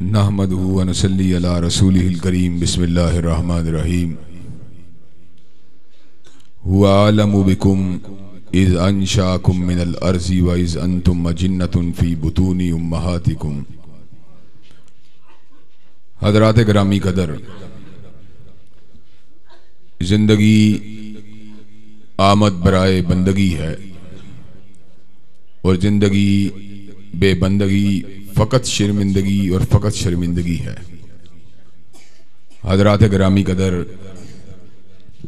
नहमदुहु व नसल्ली अला रसूलिहिल करीम बिस्मिल्लाहिर रहमानिर रहीम। हुवा आलमु बिकुम इज़ अंशाकुम मिनल अर्ज़ि व इज़ अंतुम अजिन्नतुन फ़ी बुतूनि उम्महातिकुम। हज़रात गिरामी कदर, जिंदगी आमद बराए बंदगी है और जिंदगी बेबंदगी फ़कत शर्मिंदगी और फ़कत शर्मिंदगी है। हज़रात गिरामी कदर,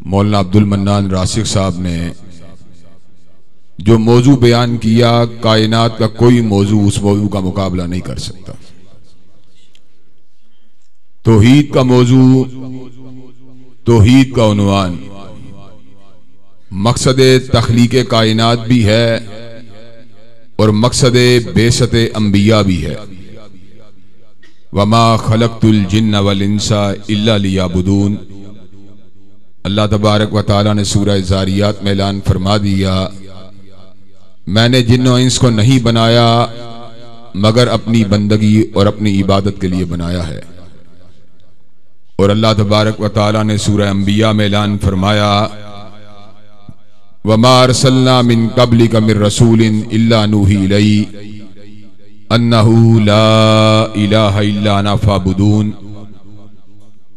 मौलाना अब्दुल मन्नान रासिक साहब ने जो मौजू बयान किया, कायनात का कोई मौजू उस मौजू का मुकाबला नहीं कर सकता। तौहीद का मौजू, तौहीद का उन्वान मकसद तख्लीक़े कायनात भी है और मकसद बेसते अंबिया भी है। वमा खलक़तुल जिन्न वल इंसा इल्ला लियाबुदून। अल्लाह तबारक व तआला ने सूरह ज़ारियात में ऐलान फरमा दिया, मैंने जिन्न और इंस को नहीं बनाया मगर अपनी बंदगी और अपनी इबादत के लिए बनाया है। और अल्लाह तबारक व तआला ने सूरह अंबिया में ऐलान फरमाया, वमा अरसलना मिन क़ब्लिका मिर रसूलिन इल्ला नूही इलैहि अन्नहु ला इलाहा इल्ला अना फ़अबुदून।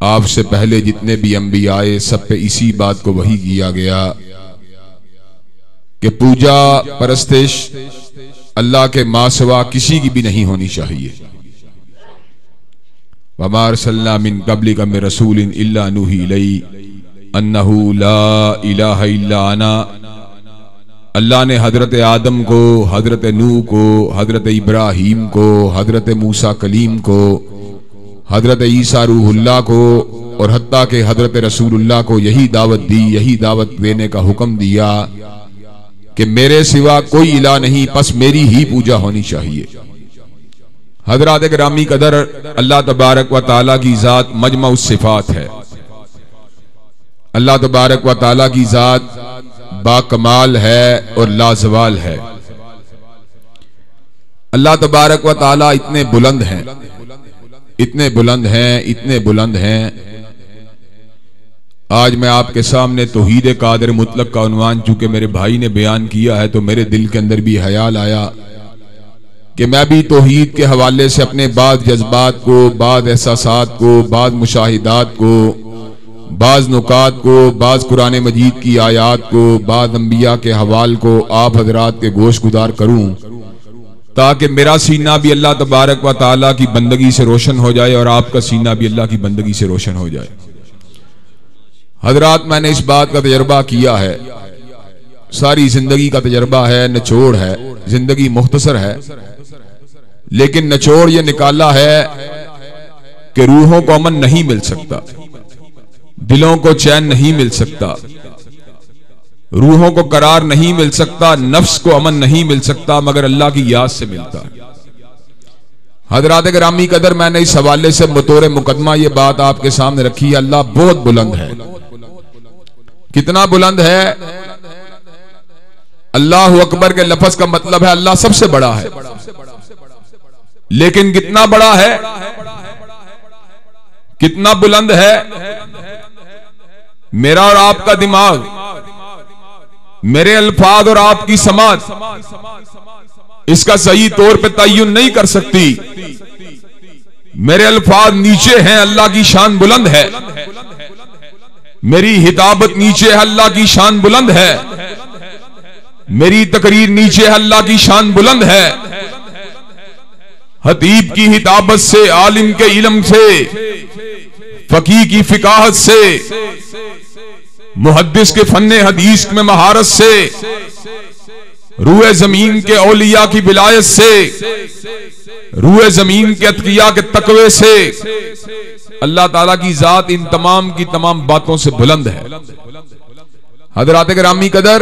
आपसे पहले जितने भी अंबिया आए सब पे इसी बात को वही किया गया कि पूजा परस्तिश अल्लाह के मासवा किसी की भी नहीं होनी चाहिए। वमा अरसलना मिन क़ब्लिका मिर रसूलिन इल्ला नूही इलैहि अन्नहु ला इलाहा इल्ला अना। अल्लाह ने हजरत आदम को, हजरत नूह को, हजरत इब्राहीम को, हजरत मूसा कलीम को, हजरत ईसा रूहुल्लाह को और हत्ता के हजरत रसूलुल्लाह को यही दावत दी, यही दावत देने का हुक्म दिया कि मेरे सिवा कोई इला नहीं, बस मेरी ही पूजा होनी चाहिए। हजरात गिरामी कदर, अल्लाह तबारक व तआला की जात मजमा उस सिफात है। अल्लाह तबारक व तआला की जात बाकमाल है और लाजवाल है। अल्लाह तबारक व तआला इतने बुलंद हैं, इतने बुलंद हैं, इतने बुलंद हैं। आज मैं आपके सामने तौहीद कादिर मुतलक का उन्वान चूंकि मेरे भाई ने बयान किया है तो मेरे दिल के अंदर भी ख्याल आया कि मैं भी तौहीद के हवाले से अपने बाद जज्बात को, बाद एहसासात को, बाद मुशाहिदात को, बाज नुकात को, बाज कुरान मजीद की आयात को, बाद अंबिया के हवाल को आप हजरात के गोश गुदार करूं ताकि मेरा सीना भी अल्लाह तबारक व तआला की बंदगी से रोशन हो जाए और आपका सीना भी अल्लाह की बंदगी से रोशन हो जाए। हजरात, मैंने इस बात का तजर्बा किया है, सारी जिंदगी का तजर्बा है, निचोड़ है, जिंदगी मुख्तसर है, लेकिन निचोड़ ये निकाला है कि रूहों को अमन नहीं मिल सकता, दिलों को चैन नहीं मिल सकता, रूहों को करार नहीं मिल सकता, नफ्स को अमन नहीं मिल सकता मगर अल्लाह की याद से मिलता है। हजरात गिरामी कदर, मैंने इस हवाले से बतौर मुकदमा ये बात आपके सामने रखी है। अल्लाह बहुत बुलंद है। कितना बुलंद है? अल्लाह अकबर के लफ्ज का मतलब है अल्लाह सबसे बड़ा है, लेकिन कितना बड़ा है, कितना बुलंद है? मेरा और आपका दिमाग, मेरे अल्फाज और आपकी समाज इसका सही तौर पे तय्युन नहीं कर सकती। मेरे अल्फाज नीचे हैं, अल्लाह की शान बुलंद है। मेरी हिताबत नीचे है, अल्लाह की शान बुलंद है। मेरी तकरीर नीचे है, अल्लाह की शान बुलंद है। हतीब की हिताबत से, आलिम के इल्म से, फकीह की फिकाहत से, मुहद्दिस के फन्ने हदीस में महारत से, रूए जमीन के औलिया की विलायत से, रूए जमीन के अतकिया के तकवे से, अल्लाह ताला की जात इन तमाम की तमाम बातों से बुलंद है। हजरात गिरामी कदर,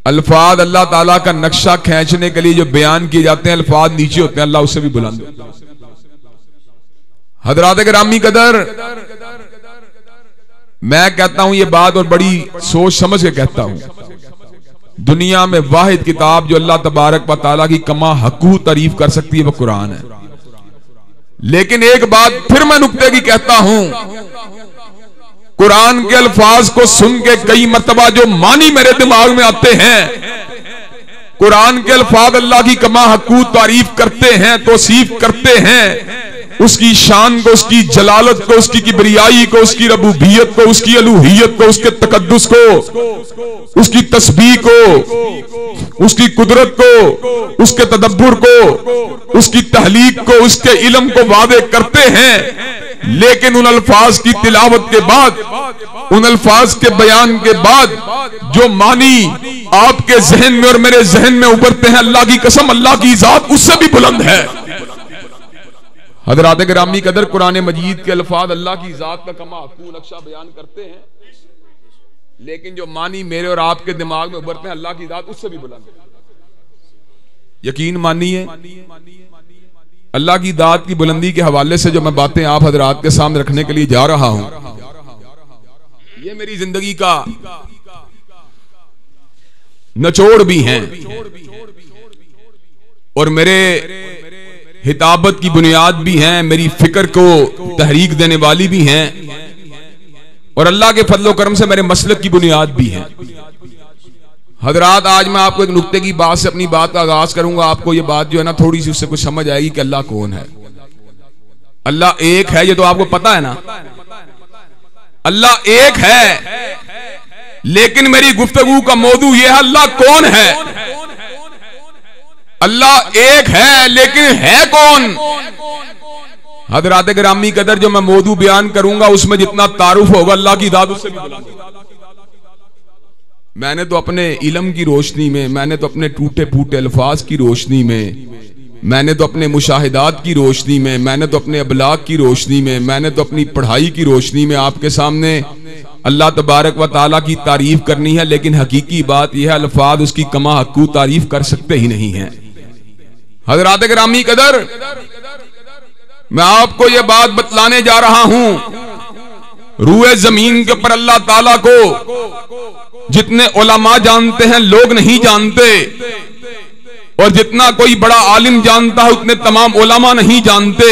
अल्फाज अल्लाह ताला का नक्शा खींचने के लिए जो बयान किए जाते हैं, अल्फाज नीचे होते हैं, अल्लाह उससे भी बुलंद है। हजरात गिरामी कदर, मैं कहता हूं ये बात और बड़ी सोच समझ के कहता हूं, दुनिया में वाहिद किताब जो अल्लाह तबारक व तआला की कमा हकू तारीफ कर सकती है वो कुरान है। लेकिन एक बात फिर मैं नुक्ते की कहता हूं, कुरान के अल्फाज को सुन के कई मर्तबा जो मानी मेरे दिमाग में आते हैं, कुरान के अल्फाज अल्लाह की कमा हकूक तारीफ करते हैं, तौसीफ करते हैं, उसकी शान को, उसकी जलालत को, उसकी किबरियाई को, उसकी रबूबियत को, उसकी अलूहियत को, उसके तकद्दुस को, उसकी तस्बीह को, उसकी कुदरत को, उसके तदब्बुर को, उसकी तहलीक को, उसके इल्म को वादे करते हैं। लेकिन उन अल्फाज की तिलावत के बाद, उन अल्फाज के बयान के बाद जो मानी आपके जहन में और मेरे जहन में उभरते हैं, अल्लाह की कसम अल्लाह की जात उससे भी बुलंद है। हज़रात गिरामी कदर, कुरान मजीद के अल्फाज अल्लाह की जात का कमा हक़ूक़ नक्शा बयान करते हैं, लेकिन जो मानी मेरे और आपके दिमाग में उभरते हैं अल्लाह की जात उससे भी बुलंद है। यकीन मानिए, अल्लाह की दात की बुलंदी के हवाले से जो मैं बातें आप हजरात के सामने रखने के लिए जा रहा हूं, ये मेरी जिंदगी का निचोड़ भी हैं और मेरे हिताबत की बुनियाद भी हैं, मेरी फिक्र को तहरीक देने वाली भी हैं और अल्लाह के फजल करम से मेरे मसलक की बुनियाद भी हैं। हजरात, आज मैं आपको एक नुक्ते की बात से अपनी बात का आगाज करूंगा। आपको ये बात जो है ना थोड़ी सी उससे कुछ समझ आएगी कि अल्लाह कौन है। अल्लाह एक है, ये तो आपको पता है ना, अल्लाह एक है, लेकिन मेरी गुफ्तगू का मौजू ये है अल्लाह कौन है। अल्लाह एक है लेकिन है कौन। हजरात गिरामी कदर, जो मैं मौजू बयान करूंगा उसमें जितना तारुफ होगा अल्लाह की दाद उससे भी बुलंद। मैंने तो अपने इल्म की रोशनी में, मैंने तो अपने टूटे फूटे अल्फाज की रोशनी में, मैंने तो अपने मुशाहिदात की रोशनी में, मैंने तो अपने अबलाग की रोशनी में, मैंने तो अपनी पढ़ाई की रोशनी में आपके सामने अल्लाह तबारक व ताला की तारीफ करनी है। लेकिन हकीकी बात यह है अल्फाज उसकी कमा हक़ूक़ तारीफ कर सकते ही नहीं है। हज़रात गिरामी कदर, मैं आपको यह बात बतलाने जा रहा हूं, रूए जमीन के ऊपर अल्लाह ताला को जितने उलमा जानते हैं लोग नहीं जानते, और जितना कोई बड़ा आलिम जानता है उतने तमाम उलमा नहीं जानते।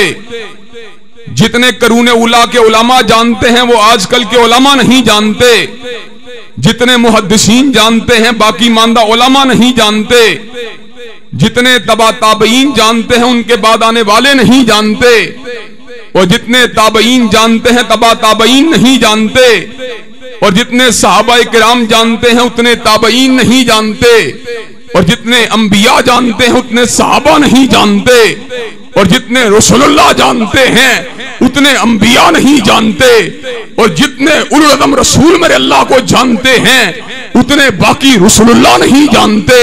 जितने करूने उला के उलमा जानते हैं वो आजकल के उलमा नहीं जानते। जितने मुहद्दिसीन जानते हैं बाकी मानदा उलमा नहीं जानते। जितने तबा ताबईन जानते हैं उनके बाद आने वाले नहीं जानते, और जितने ताबईन जानते हैं तबा ताबईन नहीं जानते, और जितने सहाबाए किराम जानते हैं उतने ताबईन नहीं जानते, और जितने अंबिया जानते हैं उतने सहाबा नहीं जानते, और जितने रसूलुल्लाह जानते हैं उतने अंबिया नहीं जानते, और जितने उलुल अज़म रसूल मेरे अल्लाह को जानते हैं उतने बाकी रसूलुल्लाह नहीं जानते।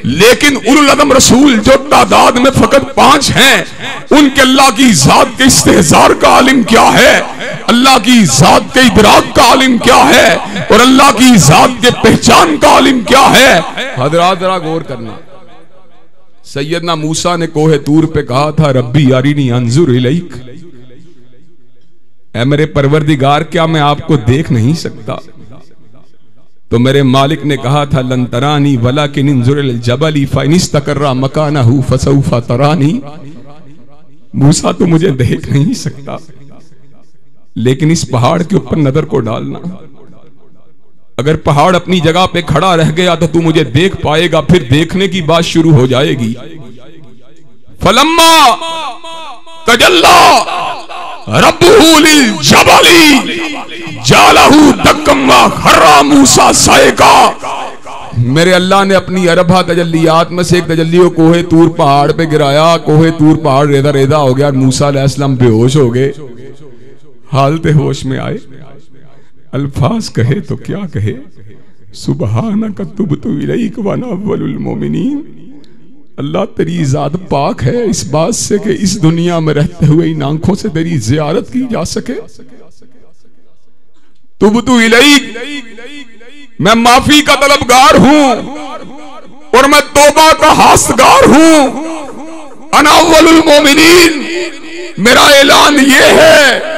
लेकिन उलुल अज़म रसूल जो तादाद में फकत 5 हैं, उनके अल्लाह की जात के इस्तेज़ार का आलिम क्या है, अल्लाह की जात के इदराक का आलिम क्या है, और अल्लाह की जात के पहचान का आलिम क्या है। हज़रात जरा गौर करना, सैयदना मूसा ने कोहे तूर पे कहा था रब्बी यारीनी अंजुर इलैक, ऐ मेरे परवरदिगार क्या मैं आपको देख नहीं सकता। तो मेरे मालिक ने कहा था लन तरानी वलाकिन इंजुर इल जबली फइनिस्तकर्रा मकानहु फसौफा तरानी। मूसा तो मुझे देख नहीं सकता, लेकिन इस पहाड़ के ऊपर नजर को डालना, अगर पहाड़ अपनी जगह पे खड़ा रह गया तो तू मुझे देख पाएगा, फिर देखने की बात शुरू हो जाएगी। फलम्मा तजल्ला रब्बुहु लिल जबली जालहु दक्कम व खर्रा मूसा साइका। मेरे अल्लाह ने अपनी अरबा तजल्लियात में से एक तजल्ली को कोहे तूर पहाड़ पे गिराया। कोहे तूर पहाड़ रेदा रेदा हो गया, मूसा अलैहिस्सलाम बेहोश हो गए, हालते होश में आए। अल्फाज कहे तो क्या कहे, सुबहानक तुबतु इलैक व अना अव्वलुल मोमिनीन। अल्लाह तेरी जात पाक है इस बात से कि इस दुनिया में रहते हुए इन आंखों से तेरी जियारत की जा सके। तुबतु इलैक, मैं माफी का तलबगार हूं और मैं तौबा का हासगार हूं। अना अव्वलुल मोमिनीन, मेरा ऐलान ये है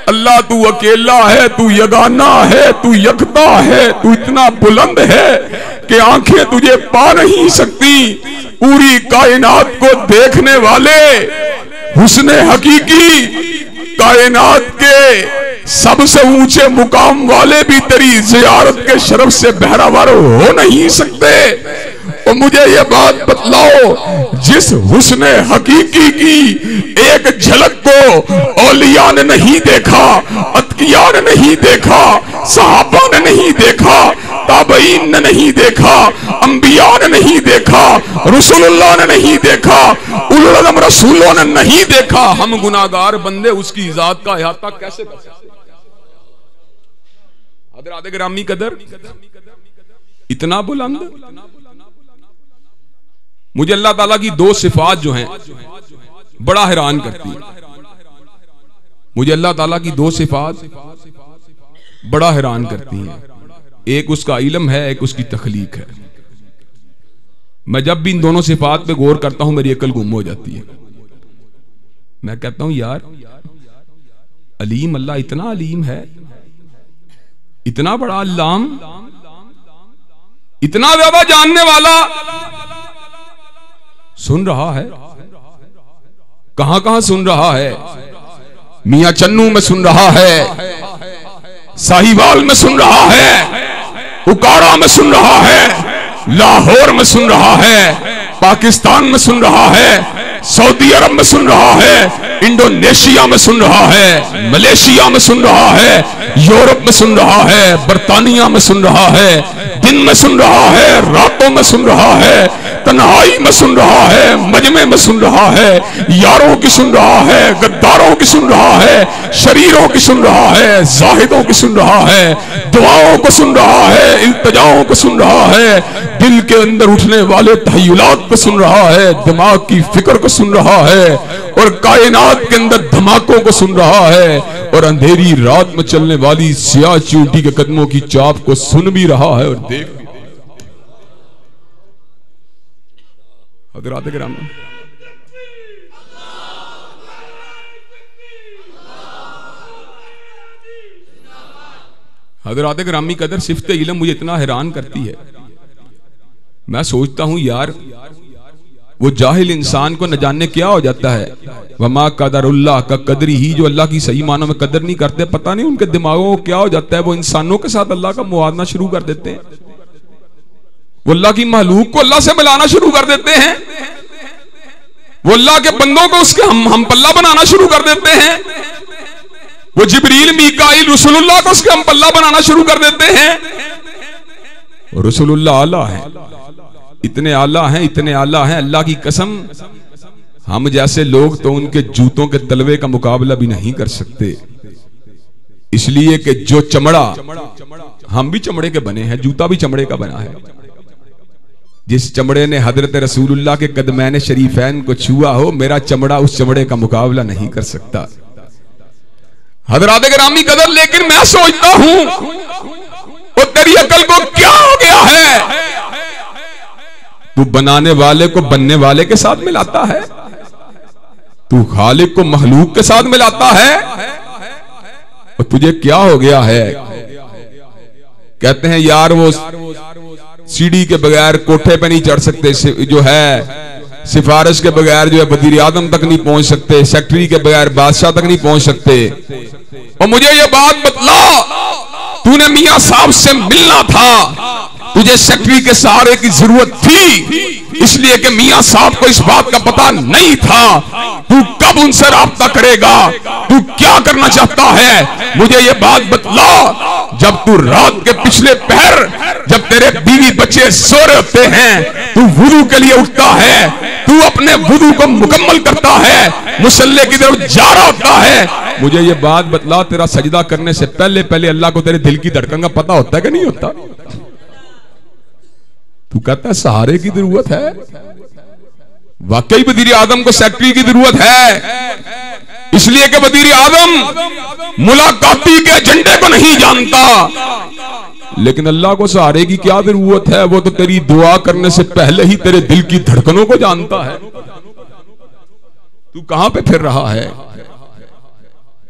अल्लाह तू अकेला है, तू यगाना है, तू यकता है, तू इतना बुलंद है कि आंखें तुझे पा नहीं सकती। पूरी कायनात को देखने वाले हुस्ने हकीकी कायनात के सबसे ऊंचे मुकाम वाले भी तेरी जियारत के शरफ से बहरावर हो नहीं सकते। और मुझे ये बात बतलाओ, जिस हुस्ने हकीकी की एक झलक को औलिया ने नहीं देखा, अतकिया ने नहीं देखा, सहाबा ने नहीं देखा, ताबईन ने नहीं देखा, अंबिया ने नहीं देखा, रसूलुल्लाह ने नहीं देखा, उलुल अज़म रसूलों ने नहीं देखा, हम गुनाहगार बंदे उसकी जात का अहाता कैसे कर सकते? हज़रात गिरामी कदर, इतना बुलंद। मुझे अल्लाह ताला की दो सिफात जो हैं बड़ा हैरान करती है। मुझे अल्लाह ताला की दो सिफात बड़ा हैरान करती हैं। एक उसका इल्म है, एक उसकी तख्लीक है। मैं जब भी इन दोनों सिफात पे गौर करता हूं मेरी अकल गुम हो जाती है। मैं कहता हूं यार, अलीम अल्लाह इतना अलीम है, इतना बड़ा अल्लाम, इतना ज्यादा जानने वाला, सुन रहा है। कहां कहां सुन रहा है? मियां चन्नू में सुन रहा है, साहिवाल में सुन रहा है, उकाड़ा में सुन रहा है, लाहौर में सुन रहा है, पाकिस्तान में सुन रहा है, सऊदी अरब में सुन रहा है, इंडोनेशिया में सुन रहा है, मलेशिया में सुन रहा है, यूरोप में सुन रहा है, बर्तानिया में सुन रहा है, दिन में सुन रहा है, रातों में सुन रहा है, तन्हाई में सुन रहा है, मजमे में सुन रहा है, यारों की सुन रहा है, गद्दारों की सुन रहा है, शरीरों की सुन रहा है, जाहिदों की सुन रहा है, दुआओं को सुन रहा है, इल्तिजाओं को सुन रहा है, दिल के अंदर उठने वाले तहय्युलात को सुन रहा है, दिमाग की फिक्र को सुन रहा है, और कायनात के अंदर धमाकों को सुन रहा है, और अंधेरी रात में चलने वाली सियाह चींटी के कदमों की चाप को सुन भी रहा है और देख भी। हज़रात गिरामी, हज़रात गिरामी कदर, सिफ़्ते इल्म मुझे इतना हैरान करती है। मैं सोचता हूं यार, वो जाहिल इंसान को न जाने क्या हो जाता है। वमा कदरुल्लाह का कदरी ही, जो अल्लाह की सही मानों में कदर नहीं करते, पता नहीं उनके दिमागों को क्या हो जाता है। वो इंसानों के साथ अल्लाह का मुआदना शुरू कर देते हैं, वो अल्लाह की महलूक को अल्लाह से मिलाना शुरू कर देते हैं, वो अल्लाह के बंदों को उसके हम पल्ला बनाना शुरू कर देते हैं, वो जिब्रील मीकाईल रसूलुल्लाह को उसके हम पल्ला बनाना शुरू कर देते हैं। रसूलुल्लाह आला है, इतने आला हैं, इतने आला हैं, अल्लाह की कसम, हम जैसे लोग तो उनके जूतों के तलवे का मुकाबला भी नहीं कर सकते। इसलिए कि जो चमड़ा, हम भी चमड़े के बने हैं, जूता भी चमड़े का बना है। जिस चमड़े ने हजरत रसूलुल्लाह के कदमैन शरीफैन को छुआ हो, मेरा चमड़ा उस चमड़े का मुकाबला नहीं कर सकता। हजरात गिरामी कदर, लेकिन मैं सोचता हूं वो तेरी अकल को क्या हो गया है? तू बनाने वाले को बनने वाले के साथ मिलाता है, तू खालिक को महलूक के साथ मिलाता है, और तुझे क्या हो गया है? कहते हैं यार वो सीढ़ी के बगैर कोठे पे नहीं चढ़ सकते, जो है सिफारिश के बगैर जो है वजीर आजम तक नहीं पहुंच सकते, सेक्रेटरी के बगैर बादशाह तक नहीं पहुंच सकते। और मुझे ये बात बतला, तूने मियां साहब से मिलना था, तुझे सेक्रेटरी के सहारे की जरूरत थी, इसलिए कि मियां साहब को इस बात का पता नहीं था तू कब उनसे राब्ता करेगा, तू क्या करना चाहता है। मुझे ये बात बतला, जब तू रात के पिछले पहर, जब तेरे बीवी बच्चे सो रहे होते हैं, तू वुदू के लिए उठता है, तू अपने वुदू को मुकम्मल करता है, मुसल्ले की तरफ जा रहा होता है, मुझे ये बात बतला, तेरा सजदा करने से पहले पहले अल्लाह को तेरे दिल की धड़कन का पता होता है कि नहीं होता? तू कहता है सहारे की जरूरत है, वाकई वजीर आजम को सेक्रेटरी की जरूरत है, इसलिए कि वजीर आजम मुलाकाती के एजेंडे को नहीं जानता, लेकिन अल्लाह को सहारे की क्या जरूरत है? वो तो तेरी दुआ करने से पहले ही तेरे दिल की धड़कनों को जानता है। तू कहां पे फिर रहा है?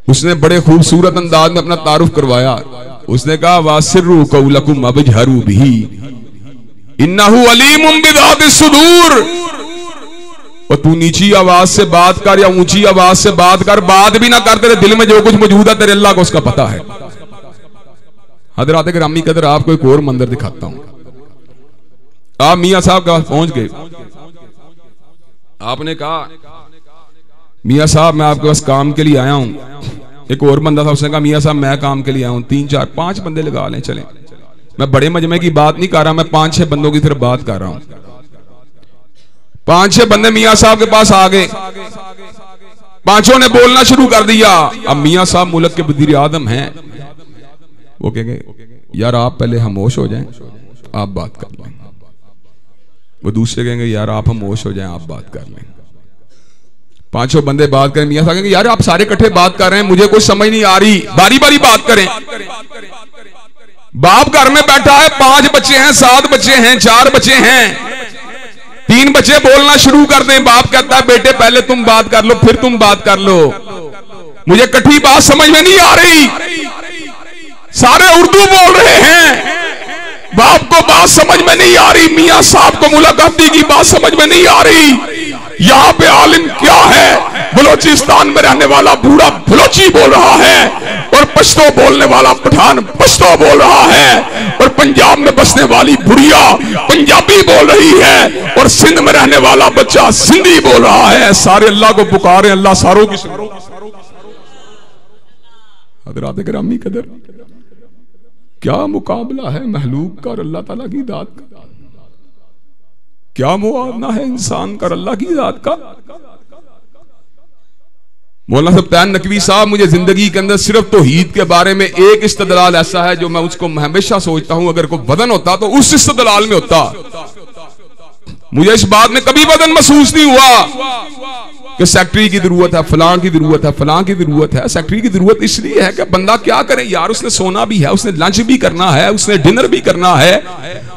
उसने बड़े खूबसूरत अंदाज में अपना तारुफ करवाया। उसने कहा वासिर्रु कौलकुम अबजहरू बिही इन्नहु अलीमुम बिदातिस सुदूर। और तू नीची आवाज से बात कर या ऊंची आवाज से बात कर, बात भी ना कर, तेरे दिल में जो कुछ मौजूद है तेरे अल्लाह को उसका पता है। हजरात गिरामी कदर, आपको एक और मंदिर दिखाता हूं। आप मियां साहब के पास पहुंच गए, आपने कहा मियां साहब मैं आपके पास काम के लिए आया हूं। एक और बंदा था, उसने कहा मियां साहब मैं काम के लिए आया हूं। 3 4 5 बंदे लगा लें, चलें। मैं बड़े मजमे की बात नहीं कर रहा, मैं 5 6 बंदों की तरफ बात कर रहा हूं। 5 6 बंदे मियां साहब के पास आ गए, पांचों ने बोलना शुरू कर दिया। अब मियां साहब मुल्क के वज़ीर आज़म हैं, वो कहेंगे यार आप पहले खामोश हो जाएं, आप बात कर लें। वो दूसरे कहेंगे यार आप खामोश हो जाएं, आप बात कर लें। पांचों बंदे बात करें, मियां साहब कहेंगे यार आप सारे इकट्ठे बात कर रहे हैं, मुझे कुछ समझ नहीं आ रही, बारी बारी बात करें। बाप घर में बैठा है, 5 बच्चे हैं, 7 बच्चे हैं, 4 बच्चे हैं, 3 बच्चे बोलना शुरू कर दें। बाप कहता है बेटे पहले तुम बात कर लो, फिर तुम बात कर लो, मुझे कठी बात समझ में नहीं आ रही। सारे उर्दू बोल रहे हैं, बाप को बात समझ में नहीं आ रही, मियां साहब को मुलाकाती की बात समझ में नहीं आ रही। यहाँ पे आलिम क्या है, बलोचिस्तान में रहने वाला बूढ़ा बलोची बोल रहा है, और पश्तो बोलने वाला पठान पश्तो बोल रहा है, और पंजाब में बसने वाली बुढ़िया पंजाबी बोल रही है, और सिंध में रहने वाला बच्चा सिंधी बोल रहा है। सारे अल्लाह को पुकारे, अल्लाह सारों की सुनो। हज़रात गिरामी कदर, क्या मुकाबला है महलूक का और अल्लाह ताला की दात का, क्या मुआवना है इंसान का अल्लाह की दात का। मौलाना सब्तान नकवी साहब, मुझे जिंदगी के अंदर सिर्फ तौहीद के बारे में एक इस्तदलाल ऐसा है जो मैं उसको हमेशा सोचता हूं, अगर कोई वदन होता तो उस इस्तदलाल में होता। मुझे इस बात में कभी वदन महसूस नहीं हुआ कि सेक्रेटरी की जरूरत है, फलां की जरूरत है, फलां की जरूरत है। सेक्रेटरी की जरूरत इसलिए है कि बंदा क्या करे यार, उसने सोना भी है, उसने लंच भी करना है, उसने डिनर भी करना है,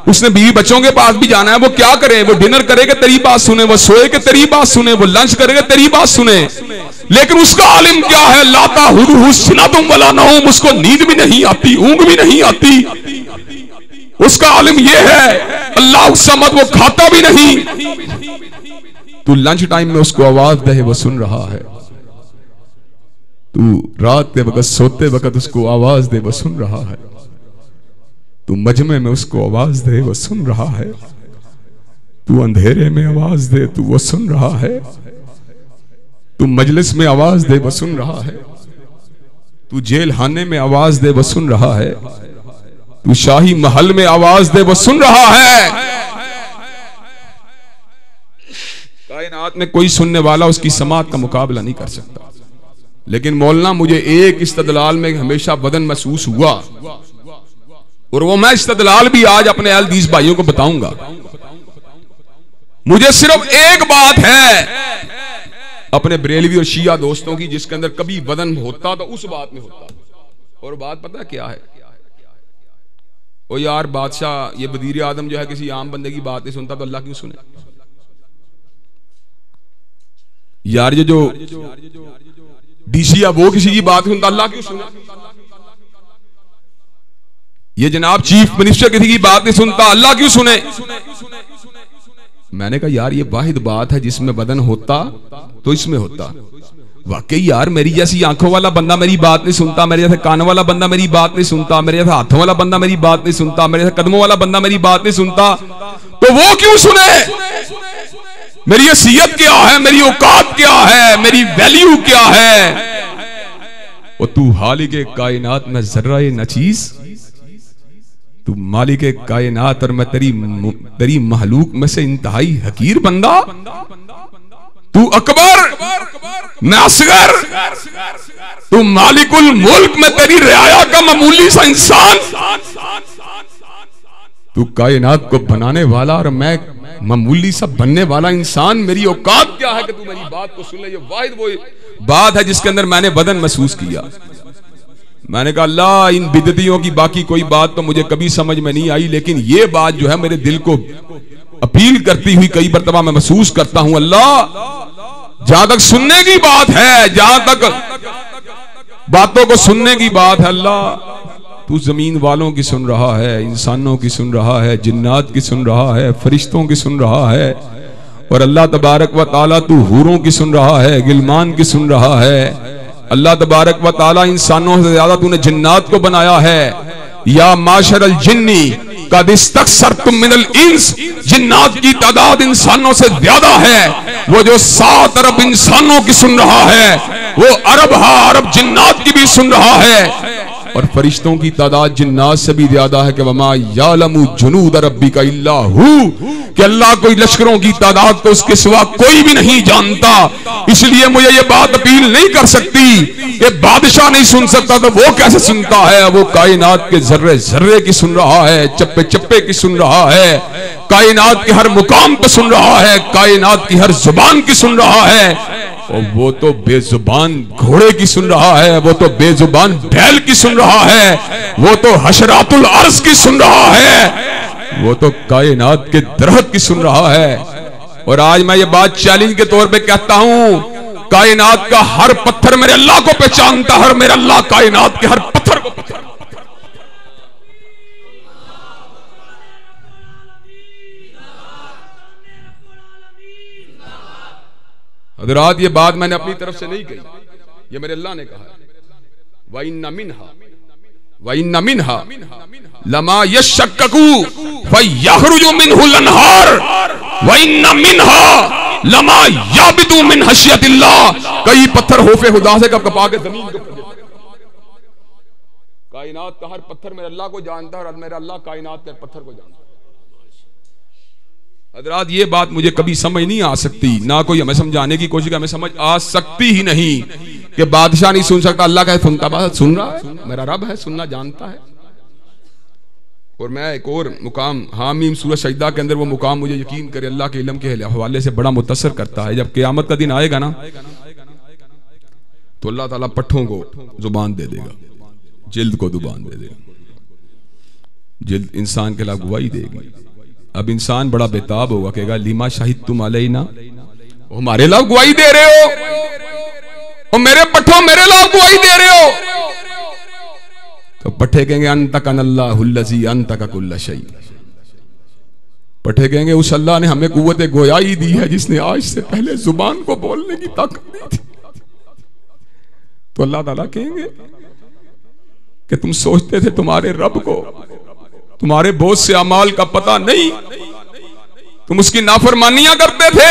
उसने बीवी बच्चों के पास भी जाना है। वो क्या करे, वो डिनर करेगा तेरी बात सुने, वो सोए के तेरी बात सुने, वो लंच करेगा तेरी बात सुने। लेकिन उसका आलिम क्या है, लाता हुदुहु सिनातुम वला नौम, उसको नींद भी नहीं आती, ऊंघ भी नहीं आती। उसका आलिम यह है अल्लाह समद, वो खाता भी नहीं। तू लंच टाइम में उसको आवाज दे, वो सुन रहा है। तू रात के वक्त सोते वक्त उसको आवाज दे, वो सुन रहा है। तू मजमे में उसको आवाज दे, वो सुन रहा है। तू अंधेरे में आवाज दे, तू वो सुन रहा है। तू मजलिस में आवाज दे, वो सुन रहा है। तू जेल खाने में आवाज दे, वो सुन रहा है। तू शाही महल में आवाज दे, वो सुन रहा है। कायनात में कोई सुनने वाला उसकी समात का मुकाबला नहीं कर सकता। लेकिन मौलाना, मुझे एक इस्तदलाल में हमेशा बदन महसूस हुआ, और वो मैं इस्तदलाल भी आज अपने अहल हदीस भाइयों को बताऊंगा। मुझे सिर्फ एक बात है अपने बरेलवी और शिया दोस्तों की, जिसके अंदर कभी बदन होता तो उस बात में होता। और बात पता क्या है, ओ यार बादशाह, ये वज़ीर आज़म जो है किसी आम बंदे की बात नहीं सुनता तो अल्लाह क्यों सुने यार। ये जो डीसी है वो किसी की बात सुनता, अल्लाह क्यों सुने। ये जनाब चीफ मिनिस्टर किसी की बात नहीं सुनता, अल्लाह क्यों सुने। मैंने कहा यार ये वाहिद बात है जिसमें बदन होता तो इसमें होता। वाकई यार, मेरी जैसी आंखों वाला बंदा मेरी बात नहीं सुनता, मेरे जैसे कान वाला बंदा मेरी बात नहीं सुनता, मेरे जैसे हाथों वाला बंदा मेरी बात नहीं सुनता, मेरे जैसे कदमों वाला बंदा मेरी बात नहीं सुनता, तो वो क्यों सुने। मेरी हैसियत क्या है, मेरी औकात क्या है, मेरी वैल्यू क्या है। और तू हालिके कायनात में जर्रा-ए नचीज, तू मालिके कायनात और मैं तेरी महलूक में से इंतहाई हकीर बंदा। तू अकबर मैं असगर, तू मालिकुल मुल्क में तेरी रियाया का मामूली सा इंसान। तू कायनात को बनाने वाला और मैं मामूली सा बनने वाला इंसान। मेरी औकात क्या है कि तू मेरी बात को सुन ले। ये वाहिद वो बात है जिसके अंदर मैंने बदन महसूस किया। मैंने कहा अल्लाह, इन बिदतियों की बाकी कोई बात तो मुझे कभी समझ में नहीं आई, लेकिन ये बात जो है मेरे दिल को अपील करती हुई कई मरतबा मैं महसूस करता हूं। अल्लाह, जहां तक सुनने की बात है, जहां तक बातों को सुनने की बात है, अल्लाह तू जमीन वालों की सुन रहा है, इंसानों की सुन रहा है, जिन्नात की सुन रहा है, फरिश्तों की सुन रहा है, और अल्लाह तबारक व ताला तू हूरों की सुन रहा है, गिलमान की सुन रहा है। अल्लाह तबारक व ताला इंसानों से ज्यादा तूने जिन्नात को बनाया है। या माशरल जिन्नी कद इस्तक्सरतुम मिनल इंस, जिन्नात की तादाद इंसानों से ज्यादा है। वो जो 7 अरब इंसानों की सुन रहा है, वो अरब जिन्नात की भी सुन रहा है। और फरिश्तों की तादाद जिन्नात से भी ज्यादा है कि वमा यालमु जुनूद रब्बिका इल्ला हु, कि अल्लाह कोई लश्करों की तादाद तो उसके सिवा कोई भी नहीं जानता। इसलिए मुझे ये बात अपील नहीं कर सकती कि बादशाह नहीं सुन सकता तो वो कैसे सुनता है। वो कायनात के जर्रे जर्रे की सुन रहा है, चप्पे चप्पे की सुन रहा है, कायनात के हर मुकाम पे सुन रहा है, कायनात की हर जुबान की सुन रहा है। और वो तो बेजुबान घोड़े की सुन रहा है, वो तो बेजुबान बैल की सुन रहा है, वो तो हशरातुल अर्ज की सुन रहा है, वो तो कायनात के दरख्त की सुन रहा है। और आज मैं ये बात चैलेंज के तौर पे कहता हूं, कायनात का हर पत्थर मेरे अल्लाह को पहचानता है, और मेरा अल्लाह कायनात के हर पत्थर को पहचानता है। हज़रात, ये बात मैंने अपनी तरफ से नहीं कही, ये मेरे अल्लाह ने कहा है। व इन्ना मिन्हा लमा यशक्ककू फयखरुजु मिनहुल अनहार व इन्ना मिन्हा लमा याबितु मिन खशियतिल्लाह। कई पत्थर खौफे खुदा से कपा के जमीन को, कायनात का हर पत्थर मेरे अल्लाह को जानता है, और मेरा अल्लाह कायनात के पत्थर को जानता है। हज़रात, ये बात मुझे कभी समझ नहीं आ सकती, ना कोई हमें समझाने की कोशिश, हमें समझ आ सकती ही नहीं कि बादशाह नहीं सुन सकता, अल्लाह का सुनता, बात सुन रहा है, मेरा रब है, सुनना जानता है। और मैं एक और मुकाम हामीम सूरह सजदा के अंदर, वो मुकाम मुझे यकीन करे अल्लाह के इल्म के हवाले से बड़ा मुतासर करता है। जब क़यामत का दिन आएगा ना, तो अल्लाह ताला पट्ठों को जुबान दे देगा, जिल्द को जुबान दे देगा, जिल्द इंसान के लिए गवाही देगी। अब इंसान बड़ा बेताब होगा, कहेगा लिमा शाहिदतुम अलैना, हमारे लाभ गवाही दे रहे हो, और मेरे पट्ठों मेरे लाभ गवाही दे रहे हो। तो पट्ठे कहेंगे अंतकनल्लाहुल्लज़ी अंतक कुल्ल शै, पट्ठे कहेंगे उस अल्लाह ने हमें कुव्वत गोयाई दी है, जिसने आज से पहले जुबान को बोलने की ताकत दी थी। तो अल्लाह ताला कहेंगे कि तुम सोचते थे तुम्हारे रब को तुम्हारे बहुत से अमाल का पता नहीं, तुम उसकी नाफरमानियां करते थे।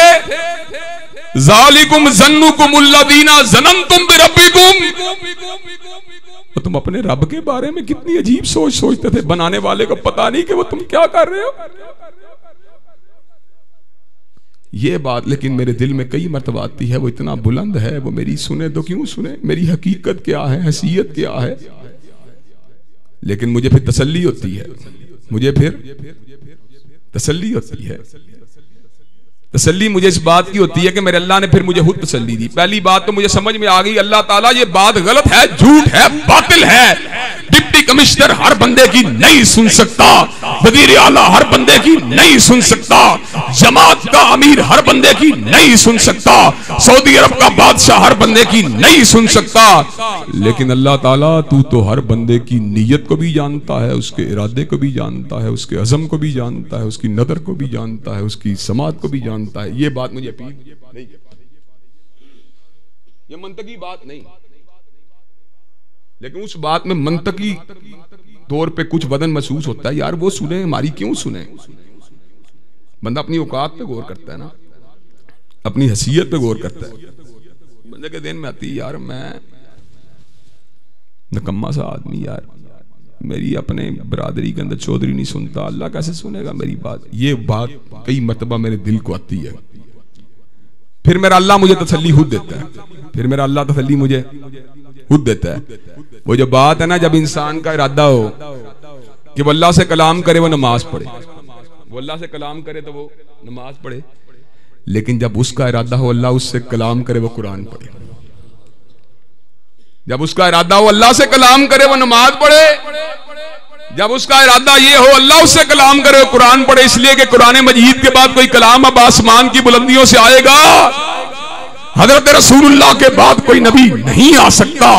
ज़ालिकुम ज़न्नुकुमुल्लज़ीना ज़ननतुम बिरब्बिकुम, तो तुम अपने रब के बारे में कितनी अजीब सोच सोचते थे, बनाने वाले को पता नहीं कि वो तुम क्या कर रहे हो। ये बात लेकिन मेरे दिल में कई मर्तबा आती है, वो इतना बुलंद है, वो मेरी सुने तो क्यों सुने, मेरी हकीकत क्या है, हैसियत क्या है। लेकिन मुझे फिर तसल्ली होती है, मुझे फिर तसल्ली होती है, तसल्ली मुझे इस बात की होती है कि मेरे अल्लाह ने फिर मुझे खुद तसल्ली दी। पहली बात तो मुझे समझ में आ गई, अल्लाह ताला ये बात गलत है, झूठ है, बातिल है। डिप्टी कमिश्नर हर बंदे की नहीं सुन सकता, वजीर आला हर बंदे की नहीं सुन सकता, जमात का अमीर हर बंदे की नहीं सुन सकता, सऊदी अरब का बादशाह हर बंदे की नहीं सुन सकता। लेकिन अल्लाह ताला तू तो हर बंदे की नीयत को भी जानता है, उसके इरादे को भी जानता है, उसके अज़म को भी जानता है, उसकी नदर को भी जानता है, उसकी समात को भी जानता है। ये बात मुझे अपील नहीं, ये मंतकी बात नहीं, लेकिन उस बात में मंतकी तौर पे कुछ वजन महसूस होता है। यार वो सुने, हमारी क्यों सुने। बंदा अपनी औकात पे गौर करता है ना, अपनी हैसियत पे गौर करता है। बंदे के दिन में आती है यार मैं नकम्मा सा आदमी, यार मेरी अपने बरादरी के अंदर चौधरी नहीं सुनता, अल्लाह कैसे सुनेगा मेरी बात। ये बात कई मरतबा मेरे दिल को आती है। फिर मेरा अल्लाह मुझे तसल्ली खुद देता है, फिर मेरा अल्लाह तसल्ली मुझे खुद देता है। वो जो बात है ना, जब इंसान का इरादा हो कि वो अल्लाह से कलाम करे, वो नमाज पढ़े, वो अल्लाह से कलाम करे तो वो नमाज पढ़े, लेकिन जब उसका इरादा हो अल्लाह उससे कलाम करे, वो कुरान पढ़े। जब उसका इरादा हो अल्लाह से कलाम करे, वो नमाज पढ़े। जब उसका इरादा ये हो अल्लाह उससे कलाम करे, वो कुरान पढ़े। इसलिए कि कुरान मजीद के बाद कोई कलाम अब आसमान की बुलंदियों से आएगा, हजरत रसूलुल्लाह के बाद कोई नबी नहीं आ सकता।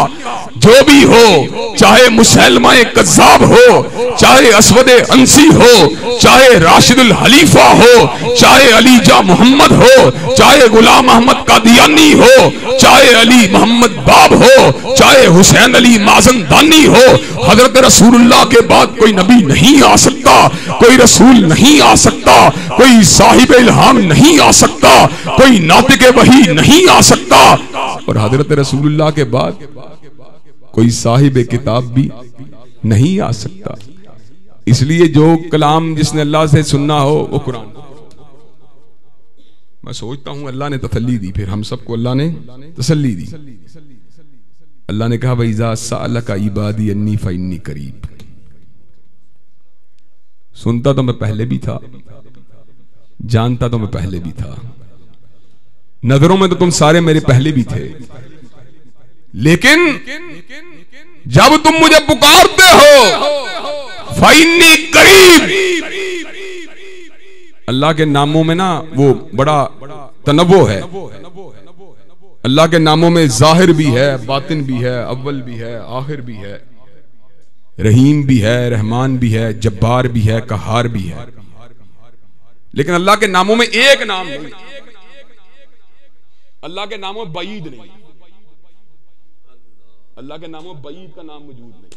जो भी हो, चाहे मुसलमा कज़्ज़ाब हो, चाहे असवद अंसी हो, चाहे राशिदुल हलीफा हो, चाहे अली जा मोहम्मद हो, चाहे गुलाम अहमद कादियानी हो, चाहे अली मोहम्मद बाब हो, चाहे हुसैन अली माजनदानी हो, हजरत रसूलुल्लाह के बाद कोई नबी नहीं आ सकता, कोई रसूल नहीं आ सकता, कोई साहिब इल्हाम नहीं आ सकता, कोई नातिक़े वही नहीं आ सकता, और हजरत रसूलुल्लाह के बाद कोई साहिब किताब भी नहीं आ सकता। इसलिए जो कलाम जिसने अल्लाह से सुनना हो वो कुरान। मैं सोचता हूं अल्लाह ने तसल्ली दी, फिर हम सबको अल्लाह ने तसल्ली दी। अल्लाह ने कहा वइज़ा सअलका इबादी अन्नी फइन्नी करीब। सुनता तो मैं पहले भी था, जानता तो मैं पहले भी था, नजरों में तो तुम सारे मेरे पहले भी थे, लेकिन जब तुम मुझे पुकारते हो फइन्नी करीब। अल्लाह के नामों में ना वो बड़ा तनव्वो है। अल्लाह के नामों में जाहिर भी है, बातिन भी है, अव्वल भी है, आखिर भी है, रहीम भी है, रहमान भी है, जब्बार भी है, कहार भी है। लेकिन अल्लाह के नामों में एक नाम नहीं, अल्लाह के नामों में बईद नहीं, अल्लाह के नामों में बईद का नाम मौजूद नहीं,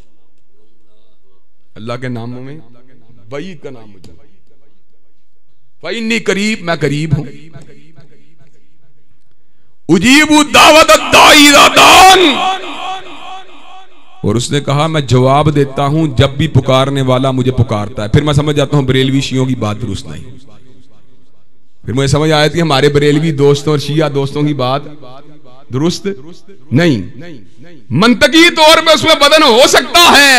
अल्लाह के नामों में बईद का नाम मौजूद। फइन्नी करीब, मैं करीब हूं। उजीबु दावत दाई दान, और उसने कहा मैं जवाब देता हूं जब भी पुकारने वाला मुझे पुकारता है। फिर मैं समझ जाता हूं बरेलवी शियों की बात दुरुस्त नहीं। फिर मुझे समझ आया थी हमारे बरेलवी दोस्तों और शिया दोस्तों की बात दुरुस्त नहीं। मंतकी तौर पे उसमें बदन हो सकता है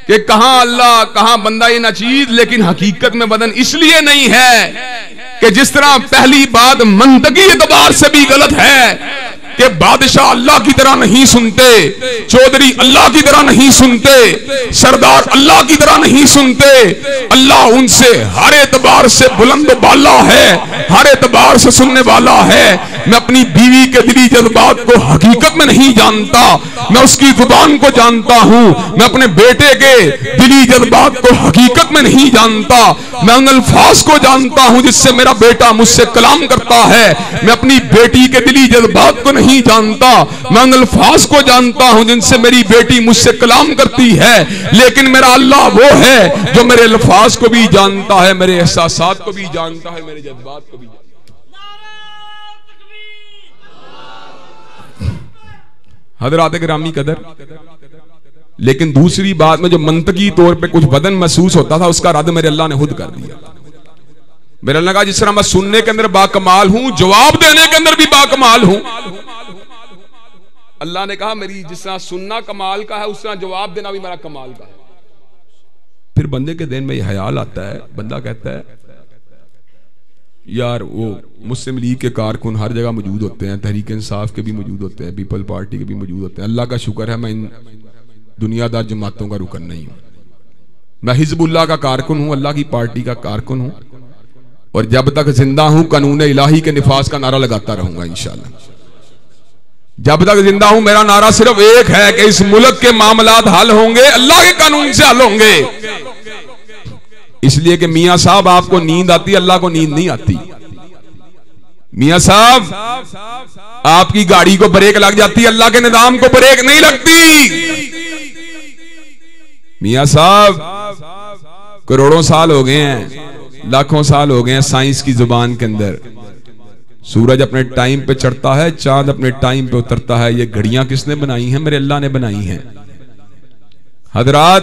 कि कहां अल्लाह कहां बंदा ये ना चीज, लेकिन हकीकत में बदन इसलिए नहीं है कि जिस तरह पहली बात मंतकी एतबार से भी गलत है कि बादशाह अल्लाह की तरह नहीं सुनते, चौधरी अल्लाह की तरह नहीं सुनते, सरदार अल्लाह की तरह नहीं सुनते। अल्लाह उनसे हर एतबार से बुलंद बाला है, हर एतबार से सुनने वाला है। मैं अपनी बीवी के दिली जज्बात को हकीकत में नहीं जानता, मैं उसकी जुबान को जानता हूं। मैं अपने बेटे के दिली जज्बात को हकीकत में नहीं जानता, मैं उन अल्फाज को जानता हूं जिससे मेरा बेटा मुझसे कलाम करता है। मैं अपनी बेटी के दिली जज्बात को नहीं जानता, मैं उन अल्फाज को जानता हूं जिनसे मेरी बेटी मुझसे कलाम करती है। लेकिन मेरा अल्लाह वो है जो मेरे अल्फाज को भी जानता है, मेरे एहसासात को भी जानता है, मेरे जज्बात को भी जानता है। हज़रात गिरामी कदर, लेकिन दूसरी बात में जो मंतकी तौर पे कुछ बदन महसूस होता था उसका रद्द मेरे अल्लाह ने खुद कर दिया। मेरे अल्लाह का जिस तरह मैं सुनने के अंदर बाकमाल हूं, जवाब देने के अंदर भी बाकमाल हूं। अल्लाह ने कहा मेरी जिस तरह सुनना कमाल का है उस तरह जवाब देना भी मेरा कमाल का है। फिर बंदे के दिन में यह ख्याल आता है, बंदा कहता है यार वो मुस्लिम लीग के कारकुन हर जगह मौजूद होते हैं, तहरीक इंसाफ के भी मौजूद होते हैं, पीपल पार्टी के भी मौजूद होते हैं। अल्लाह का शुक्र है मैं इन दुनियादार जमातों का रुकन नहीं हूं। मैं हिजबुल्लाह का कारकुन हूं, अल्लाह की पार्टी का कारकुन हूं, और जब तक जिंदा हूं कानून इलाही के निफाज का नारा लगाता रहूंगा इंशाअल्लाह। जब तक जिंदा हूं मेरा नारा सिर्फ एक है कि इस मुल्क के मामलात हल होंगे, अल्लाह के कानून से हल होंगे। इसलिए कि मियां साहब आपको नींद आती, अल्लाह को नींद नहीं आती। मियां साहब आपकी गाड़ी को ब्रेक लग जाती, अल्लाह के निजाम को ब्रेक नहीं लगती। मियां साहब करोड़ों साल हो गए हैं, लाखों साल हो गए हैं साइंस की जुबान के अंदर। सूरज अपने टाइम पे चढ़ता है, चांद अपने टाइम पे उतरता है। ये घड़ियां किसने बनाई हैं? मेरे अल्लाह ने बनाई हैं। हजरात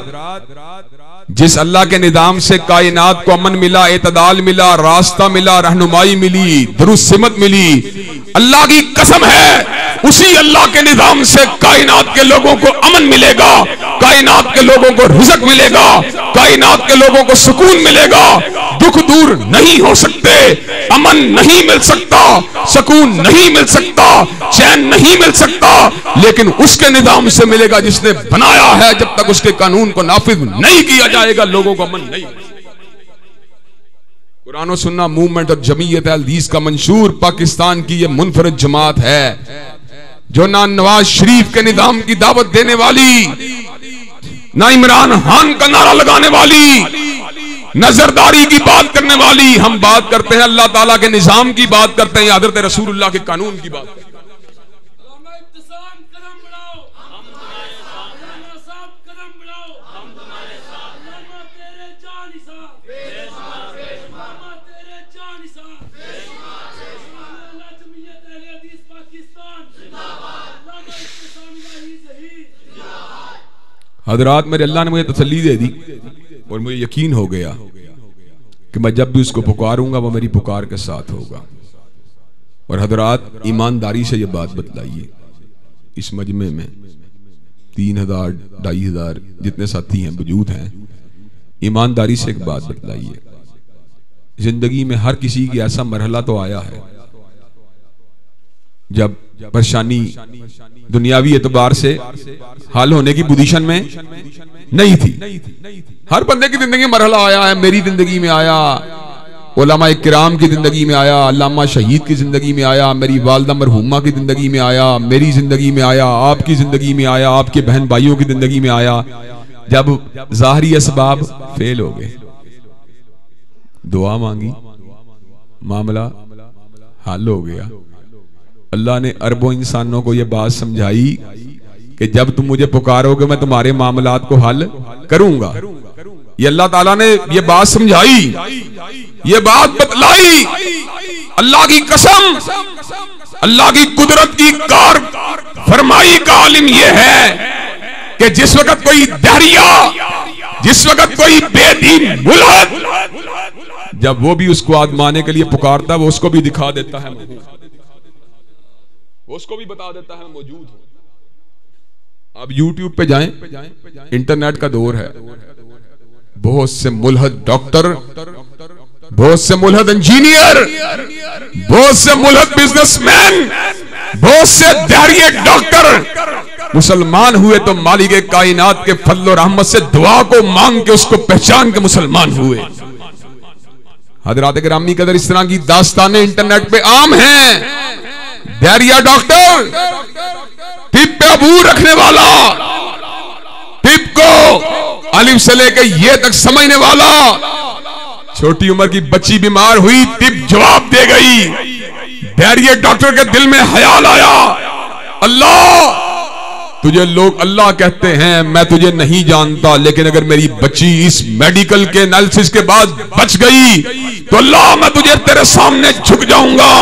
जिस अल्लाह के निजाम से कायनात को अमन मिला, एतदाल मिला, रास्ता मिला, रहनुमाई मिली, दुरुस्त सिमत मिली, अल्लाह की कसम है उसी अल्लाह के निजाम से कायनात के लोगों को अमन मिलेगा, कायनात के लोगों को रिज़्क मिलेगा, कायनात के लोगों को सुकून मिलेगा। दुख दूर नहीं हो सकते, अमन नहीं मिल सकता, सुकून नहीं मिल सकता, चैन नहीं मिल सकता, लेकिन उसके निजाम से मिलेगा जिसने बनाया है। जब तक उसके कानून को नाफिज नहीं किया जाएगा लोगों को अमन नहीं। कुरान और सुन्ना मूवमेंट और जमीयत अल हदीस का मंशूर पाकिस्तान की ये मुनफरद जमात है जो ना नवाज शरीफ के निजाम की दावत देने वाली, ना इमरान खान का नारा लगाने वाली, न जरदारी की बात करने वाली। हम बात करते हैं अल्लाह ताला के निजाम की बात करते हैं, हजरत रसूलुल्लाह के कानून की बात करते हैं। हजरात, मेरे अल्लाह ने मुझे तसल्ली दे दी और मुझे यकीन हो गया कि मैं जब भी उसको पुकारूंगा वो मेरी पुकार के साथ होगा। और हजरात, ईमानदारी से ये बात बतलाइए, इस मजमे में 3000 2500 जितने साथी हैं मौजूद हैं, ईमानदारी से एक बात बतलाइए। जिंदगी में हर किसी की ऐसा मरहला तो आया है जब परेशानी दुनियावी एतबार से हल होने की पोजीशन में नहीं थी। हर बंदे की जिंदगी में मरहला आया है, मेरी जिंदगी में आया, उलमा किराम की जिंदगी में आया, अल्लामा शहीद की जिंदगी में आया, मेरी वालदा मरहूमा की जिंदगी में आया, मेरी जिंदगी में आया, आपकी जिंदगी में आया, आपके बहन भाइयों की जिंदगी में आया। जब ज़ाहरी असबाब फेल हो गए, दुआ मांगी, मामला हल हो गया। अल्लाह ने अरबों इंसानों को यह बात समझाई कि जब तुम मुझे पुकारोगे मैं तुम्हारे मामलात को हल करूंगा। ये अल्लाह ताला ने ये बात समझाई, ये बात बतलाई। अल्लाह की कसम, अल्लाह की कुदरत की कार फरमाई का आलिम यह है कि जिस वक्त कोई दहरिया, जिस वक्त कोई बेदीन मुल्हद, जब वो भी उसको आजमाने के लिए पुकारता है, वो उसको भी दिखा देता है, वो उसको भी बता देता है मौजूद हो। अब YouTube पे जाएं, इंटरनेट का दौर है, बहुत से मुल्हद डॉक्टर, बहुत से मुल्हद इंजीनियर, बहुत से मुल्हद बिजनेसमैन, बहुत से दहरिये डॉक्टर मुसलमान हुए तो मालिक कायनात के फजल और रहमत से दुआ को मांग के उसको पहचान के मुसलमान हुए। हजरात गिरामी कदर, इस तरह की दास्तानें इंटरनेट पे आम हैं। दहरिया डॉक्टर, टिप पे अबूर रखने वाला, टिप को अलिफ से लेके ये तक समझने वाला, छोटी उम्र की बच्ची बीमार हुई, टिप जवाब दे गई। दहरिया डॉक्टर के दिल में ख्याल आया, अल्लाह तुझे लोग अल्लाह कहते हैं, मैं तुझे नहीं जानता, लेकिन अगर मेरी बच्ची इस मेडिकल के एनालिसिस के बाद बच गई तो अल्लाह मैं तुझे तेरे सामने झुक जाऊंगा।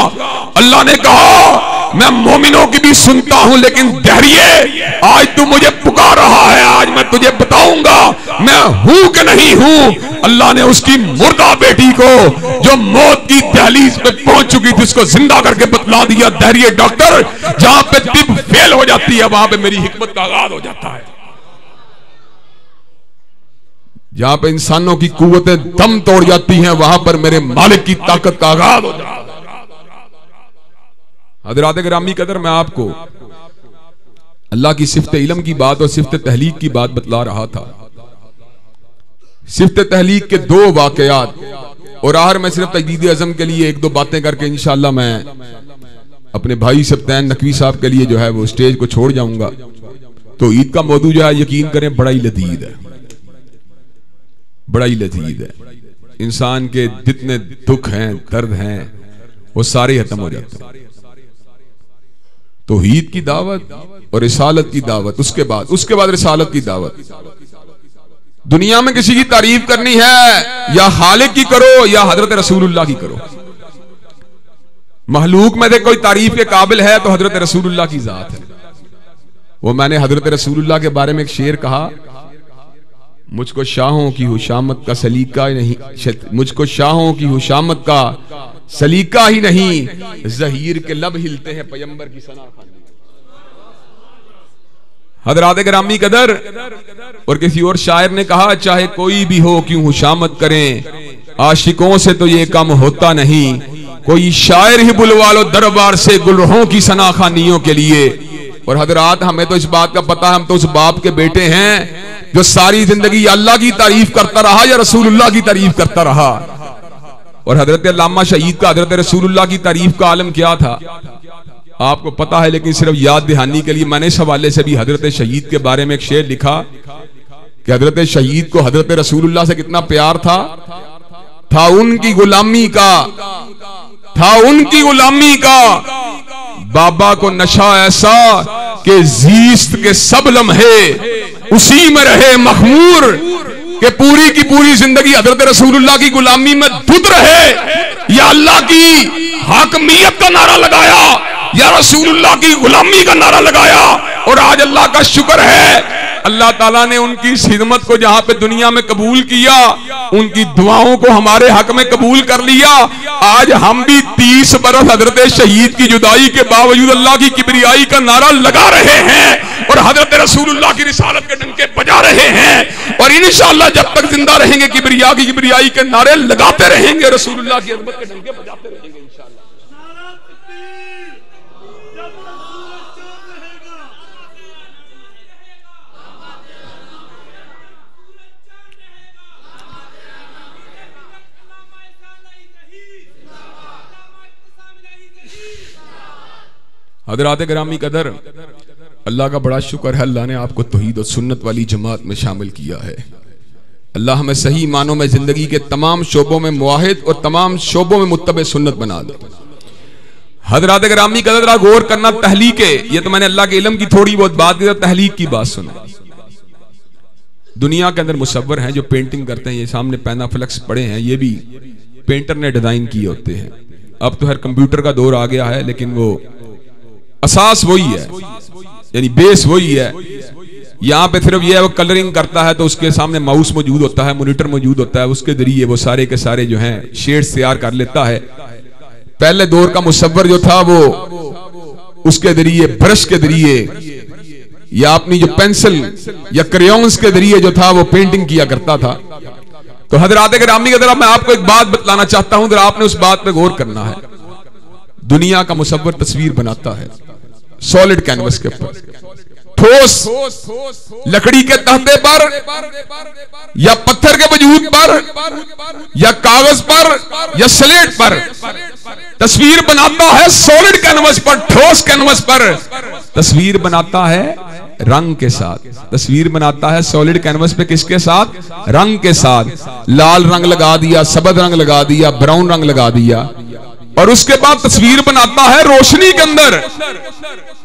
अल्लाह ने कहा मैं मोमिनों की भी सुनता हूं, लेकिन दहरिये आज तू मुझे पुकार रहा है, आज मैं तुझे बताऊंगा मैं हूं कि नहीं हूं। अल्लाह ने उसकी मुर्दा बेटी को जो मौत की दहलीज पे पहुंच चुकी थी उसको जिंदा करके बतला दिया। दहरिये डॉक्टर, जहां पे तिब फेल हो जाती है वहां पे मेरी हिकमत का आगाज हो जाता है। जहां पे इंसानों की कुव्वतें दम तोड़ जाती हैं वहां पर मेरे मालिक की ताकत का आगाज हो जाता है। हज़रात गिरामी कदर, मैं आपको अल्लाह की सिफ्त इल्म की बात और सिफ्त तहलीक की बात बतला रहा था। सिफ्त तहलीक के दो वाकयात, और आहर में सिर्फ तजदीद अज़म के लिए एक दो बातें करके इंशाअल्लाह मैं अपने भाई सब्तैन नकवी साहब के लिए जो है वो स्टेज को छोड़ जाऊंगा। तो ईद का मौजू जो है यकीन करें बड़ा ही लजीज है, बड़ा ही लजीज है। इंसान के जितने दुख हैं, दर्द हैं, वो सारे खत्म हो जाते हैं। तौहीद की दावत और रिसालत की दावत, उसके बाद रिसालत की दावत। दुनिया में किसी की तारीफ करनी है या खालिक की करो या हजरत रसूलुल्लाह की करो। महलूक में से कोई तारीफ के काबिल है तो हजरत रसूलुल्लाह की जात है। वो मैंने हजरत रसूलुल्लाह के बारे में एक शेर कहा, मुझको शाहों की हुशामत का सलीका नहीं, मुझको शाहों की हुशामत का सलीका ही नहीं, ज़हीर के लब हिलते हैं पैगंबर की सना खानी। हज़रात गिरामी कदर, और किसी और शायर ने कहा, चाहे कोई भी हो क्यों हुशामत करें, आशिकों से तो ये कम होता नहीं, कोई शायर ही बुलवा लो दरबार से गुलरों की सना खानियों के लिए। और हज़रात, हमें तो इस बात का पता है, हम तो उस बाप के बेटे हैं जो सारी जिंदगी अल्लाह की तारीफ करता रहा या रसूलुल्लाह की तारीफ करता रहा। और हजरत अल्लामा शहीद का हजरत रसूलुल्लाह की तारीफ का आलम क्या था? आपको पता है, लेकिन सिर्फ याद दहानी के लिए मैंने इस हवाले से भी हजरत शहीद के बारे में एक शेर लिखा कि हजरत शहीद को हजरत रसूलुल्लाह से कितना प्यार था उनकी गुलामी का बाबा को नशा ऐसा कि जीस्त के सब लम्हे उसी में रहे मखमूर, कि पूरी की पूरी जिंदगी हजरत रसूलुल्लाह की गुलामी में धुत रहे। या अल्लाह की हाकमियत का नारा लगाया, या रसूलुल्लाह की गुलामी का नारा लगाया। और आज अल्लाह का शुक्र है, अल्लाह ताला ने उनकी इस खिदमत को जहां पे दुनिया में कबूल किया, उनकी दुआओं को हमारे हक में कबूल कर लिया। आज हम भी 30 बरस हजरत शहीद की जुदाई के बावजूद अल्लाह की किबरियाई का नारा लगा रहे हैं और हजरत रसूलुल्लाह की रिसालत के डंके बजा रहे हैं। और इंशाअल्लाह जब तक जिंदा रहेंगे किबरियाई के नारे लगाते रहेंगे, रसूलुल्लाह की अज़मत के डंके बजाते रहेंगे इंशाअल्लाह। हज़रात गिरामी कदर, अल्लाह का बड़ा शुक्र है, अल्लाह ने आपको तौहीद और सुन्नत वाली जमात में शामिल किया है। अल्लाह हमें सही मानों में जिंदगी के तमाम शोबों में मुआहिद और तमाम शोबों में मुत्तबे सुन्नत बना दे। हज़रात गिरामी कदर, गौर करना तहलीक है, ये तो मैंने अल्लाह के इल्म की थोड़ी बहुत बात की, तहलीक की बात सुनो। दुनिया के अंदर मुसव्वर हैं जो पेंटिंग करते हैं, ये सामने पैनाफ्लेक्स पड़े हैं, ये भी पेंटर ने डिजाइन किए होते हैं। अब तो हर कंप्यूटर का दौर आ गया है, लेकिन वो असास वही है, यानी बेस वही है। यहाँ पे सिर्फ ये है वो कलरिंग करता है तो उसके सामने माउस मौजूद होता है, मॉनिटर मौजूद होता है, उसके जरिए वो सारे के सारे जो हैं शेड्स तैयार कर लेता है। पहले दौर का मुसव्वर जो था वो उसके जरिए ब्रश के जरिए या अपनी जो पेंसिल या क्रेयॉन्स के जरिए जो था वो पेंटिंग किया करता था। तो हज़रात गिरामी की तरफ मैं आपको एक बात बतलाना चाहता हूं, जरा आपने उस बात पे गौर करना है। दुनिया का मुसव्वर तस्वीर बनाता है सॉलिड कैनवस के ऊपर, ठोस लकड़ी के तख्ते पर या पत्थर के वजूद पर या कागज पर या स्लेट पर तस्वीर बनाता है। सॉलिड कैनवस पर, ठोस कैनवस पर तस्वीर बनाता है रंग के साथ। तस्वीर बनाता है सॉलिड कैनवस पे किसके साथ? रंग के साथ। लाल रंग लगा दिया, सफेद रंग लगा दिया, ब्राउन रंग लगा दिया, और उसके बाद तस्वीर बनाता है रोशनी के अंदर।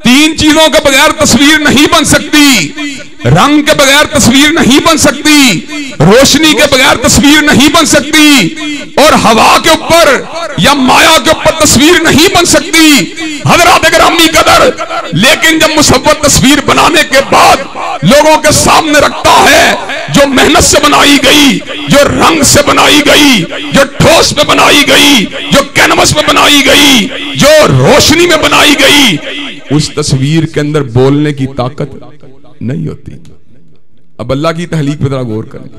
तीन चीजों के बगैर तस्वीर नहीं बन सकती। रंग के बगैर तस्वीर नहीं बन सकती, रोशनी के बगैर तस्वीर नहीं बन सकती, और हवा के ऊपर या माया के ऊपर तस्वीर नहीं बन सकती। हज़रात गिरामी कदर, लेकिन जब मुसव्वर तस्वीर बनाने के बाद लोगों के सामने रखता है, जो मेहनत से बनाई गई, जो रंग से बनाई गई, जो ठोस में बनाई गई, जो कैनवस में बनाई गई, जो रोशनी में बनाई गई, उस तस्वीर के अंदर बोलने की ताकत नहीं होती। अब अल्लाह की तहलीक पे जरा गौर करें।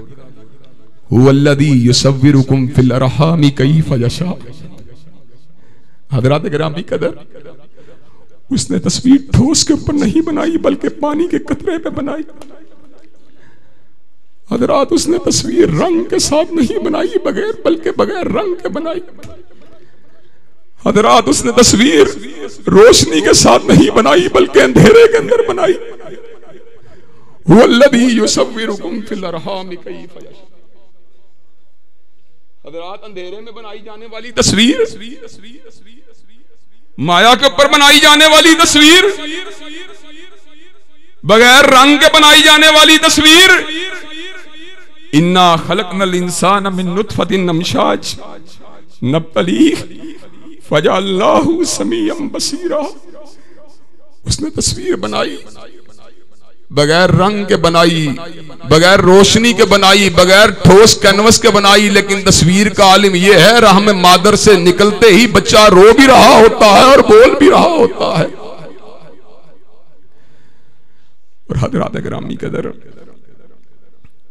हुवल्लज़ी युसव्विरुकुम फिल अरहामी कैफ़ यशा। हज़रात गिरामी कदर, उसने तस्वीर ठोस के ऊपर नहीं बनाई बल्कि पानी के कतरे पे बनाई। हज़रात, उसने तस्वीर रंग के साथ नहीं बनाई बल्कि बगैर रंग के बनाई। हज़रात, उसने तस्वीर रोशनी के साथ नहीं बनाई बल्कि अंधेरे के अंदर बनाई। हुवल्लज़ी युसव्विरुकुम फिल अरहामी कैफ़ यशा। हज़रात, अंधेरे में बनाई जाने वाली तस्वीर, माया के ऊपर बनाई जाने वाली तस्वीर, बगैर रंग के बनाई जाने वाली तस्वीर। इन्ना खलकनल इंसान मिन नुतफतिन अमशाज नब्तलीह फजअल्नाहु समीअन बसीरा। उसने तस्वीर बनाई, बगैर रंग के बनाई, बगैर रोशनी के बनाई, बगैर ठोस कैनवस के बनाई, लेकिन तस्वीर का आलिम यह है, रहम मादर से निकलते ही बच्चा रो भी रहा होता है और बोल भी रहा होता है। और हज़रात गिरामी कदर,